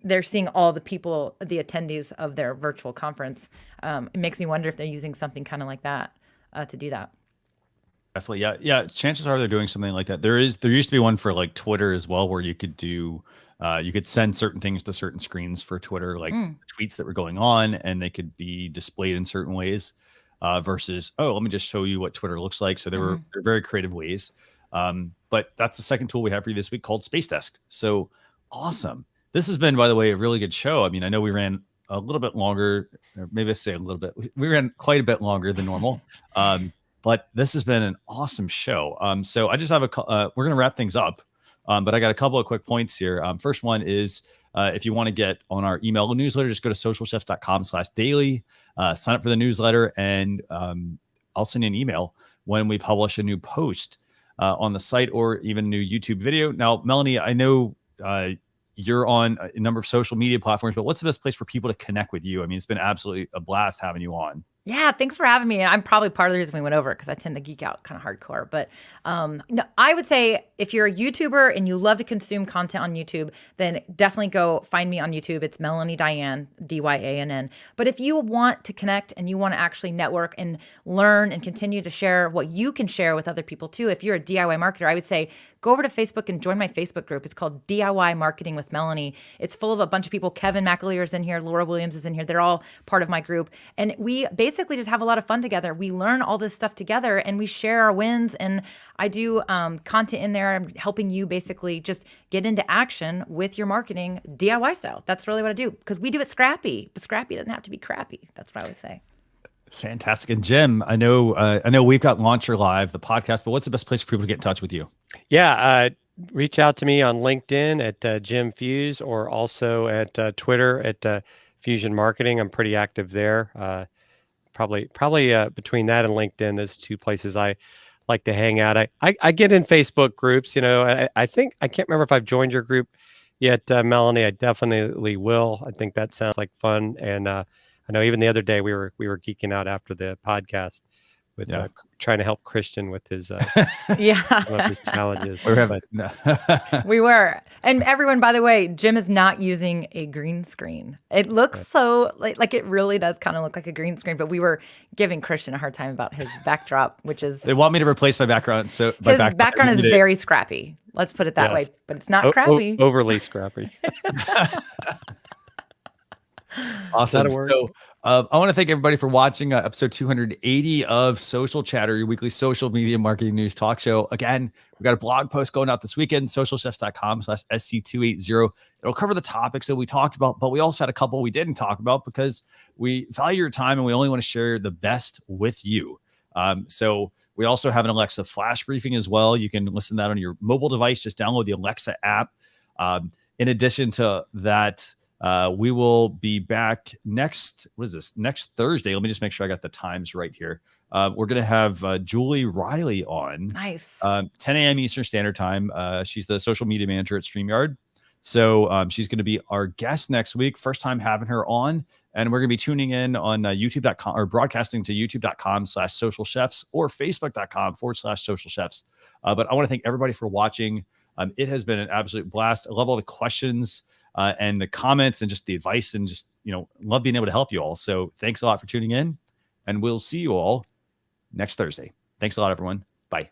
they're seeing all the people, the attendees of their virtual conference. It makes me wonder if they're using something kind of like that to do that. Definitely. Yeah. Chances are they're doing something like that. There used to be one for like Twitter as well, where you could do, you could send certain things to certain screens for Twitter, like tweets that were going on, and they could be displayed in certain ways versus, let me just show you what Twitter looks like. So they're very creative ways. But that's the second tool we have for you this week, called Spacedesk. So awesome. This has been, by the way, a really good show. I mean, I know we ran a little bit longer, or maybe I say a little bit. We ran quite a bit longer than normal. But this has been an awesome show. So I just have we're going to wrap things up, but I got a couple of quick points here. First one is if you want to get on our email newsletter, just go to socialchefs.com/daily, sign up for the newsletter, and I'll send you an email when we publish a new post on the site or even a new YouTube video. Now, Melanie, I know you're on a number of social media platforms, but what's the best place for people to connect with you? I mean, it's been absolutely a blast having you on. Yeah, thanks for having me. I'm probably part of the reason we went over it because I tend to geek out kind of hardcore. But no, I would say if you're a YouTuber and you love to consume content on YouTube, then definitely go find me on YouTube. It's Melanie Dyann, Dyann. But if you want to connect and you want to actually network and learn and continue to share what you can share with other people too, if you're a DIY marketer, I would say go over to Facebook and join my Facebook group. It's called DIY Marketing with Melanie. It's full of a bunch of people. Kevin McAleer is in here. Laura Williams is in here. They're all part of my group. And we basically just have a lot of fun together. We learn all this stuff together and we share our wins. And I do content in there. I'm helping you basically just get into action with your marketing DIY style. That's really what I do because we do it scrappy, but scrappy doesn't have to be crappy. That's what I would say. Fantastic. And Jim, I know we've got Launcher Live, the podcast, but what's the best place for people to get in touch with you? Yeah, reach out to me on LinkedIn at Jim Fuhs, or also at Twitter at Fusion Marketing. I'm pretty active there. Probably between that and LinkedIn, those 2 places I like to hang out. I get in Facebook groups. I think I can't remember if I've joined your group yet, Melanie. I definitely will. I think that sounds like fun, and I know even the other day we were geeking out after the podcast with trying to help Christian with his some of his challenges. We were. And everyone, by the way, Jim is not using a green screen. It looks so like it really does kind of look like a green screen, but we were giving Christian a hard time about his backdrop, which is they want me to replace my background. So his background is very scrappy. Let's put it that way, but it's not crappy. Overly scrappy. Awesome. So I want to thank everybody for watching episode 280 of Social Chatter, your weekly social media marketing news talk show. Again, we've got a blog post going out this weekend, socialchefs.com/SC280. It'll cover the topics that we talked about, but we also had a couple we didn't talk about because we value your time and we only want to share the best with you. So we also have an Alexa flash briefing as well. You can listen to that on your mobile device. Just download the Alexa app. In addition to that, we will be back next Thursday. Let me just make sure I got the times right here. We're going to have Julie Riley on. Nice. 10 a.m. Eastern Standard Time. She's the social media manager at StreamYard. So she's going to be our guest next week. First time having her on. And we're going to be tuning in on youtube.com or broadcasting to youtube.com/socialchefs or facebook.com/socialchefs. But I want to thank everybody for watching. It has been an absolute blast. I love all the questions and the comments and just the advice, and just, love being able to help you all. So thanks a lot for tuning in, and we'll see you all next Thursday. Thanks a lot, everyone. Bye.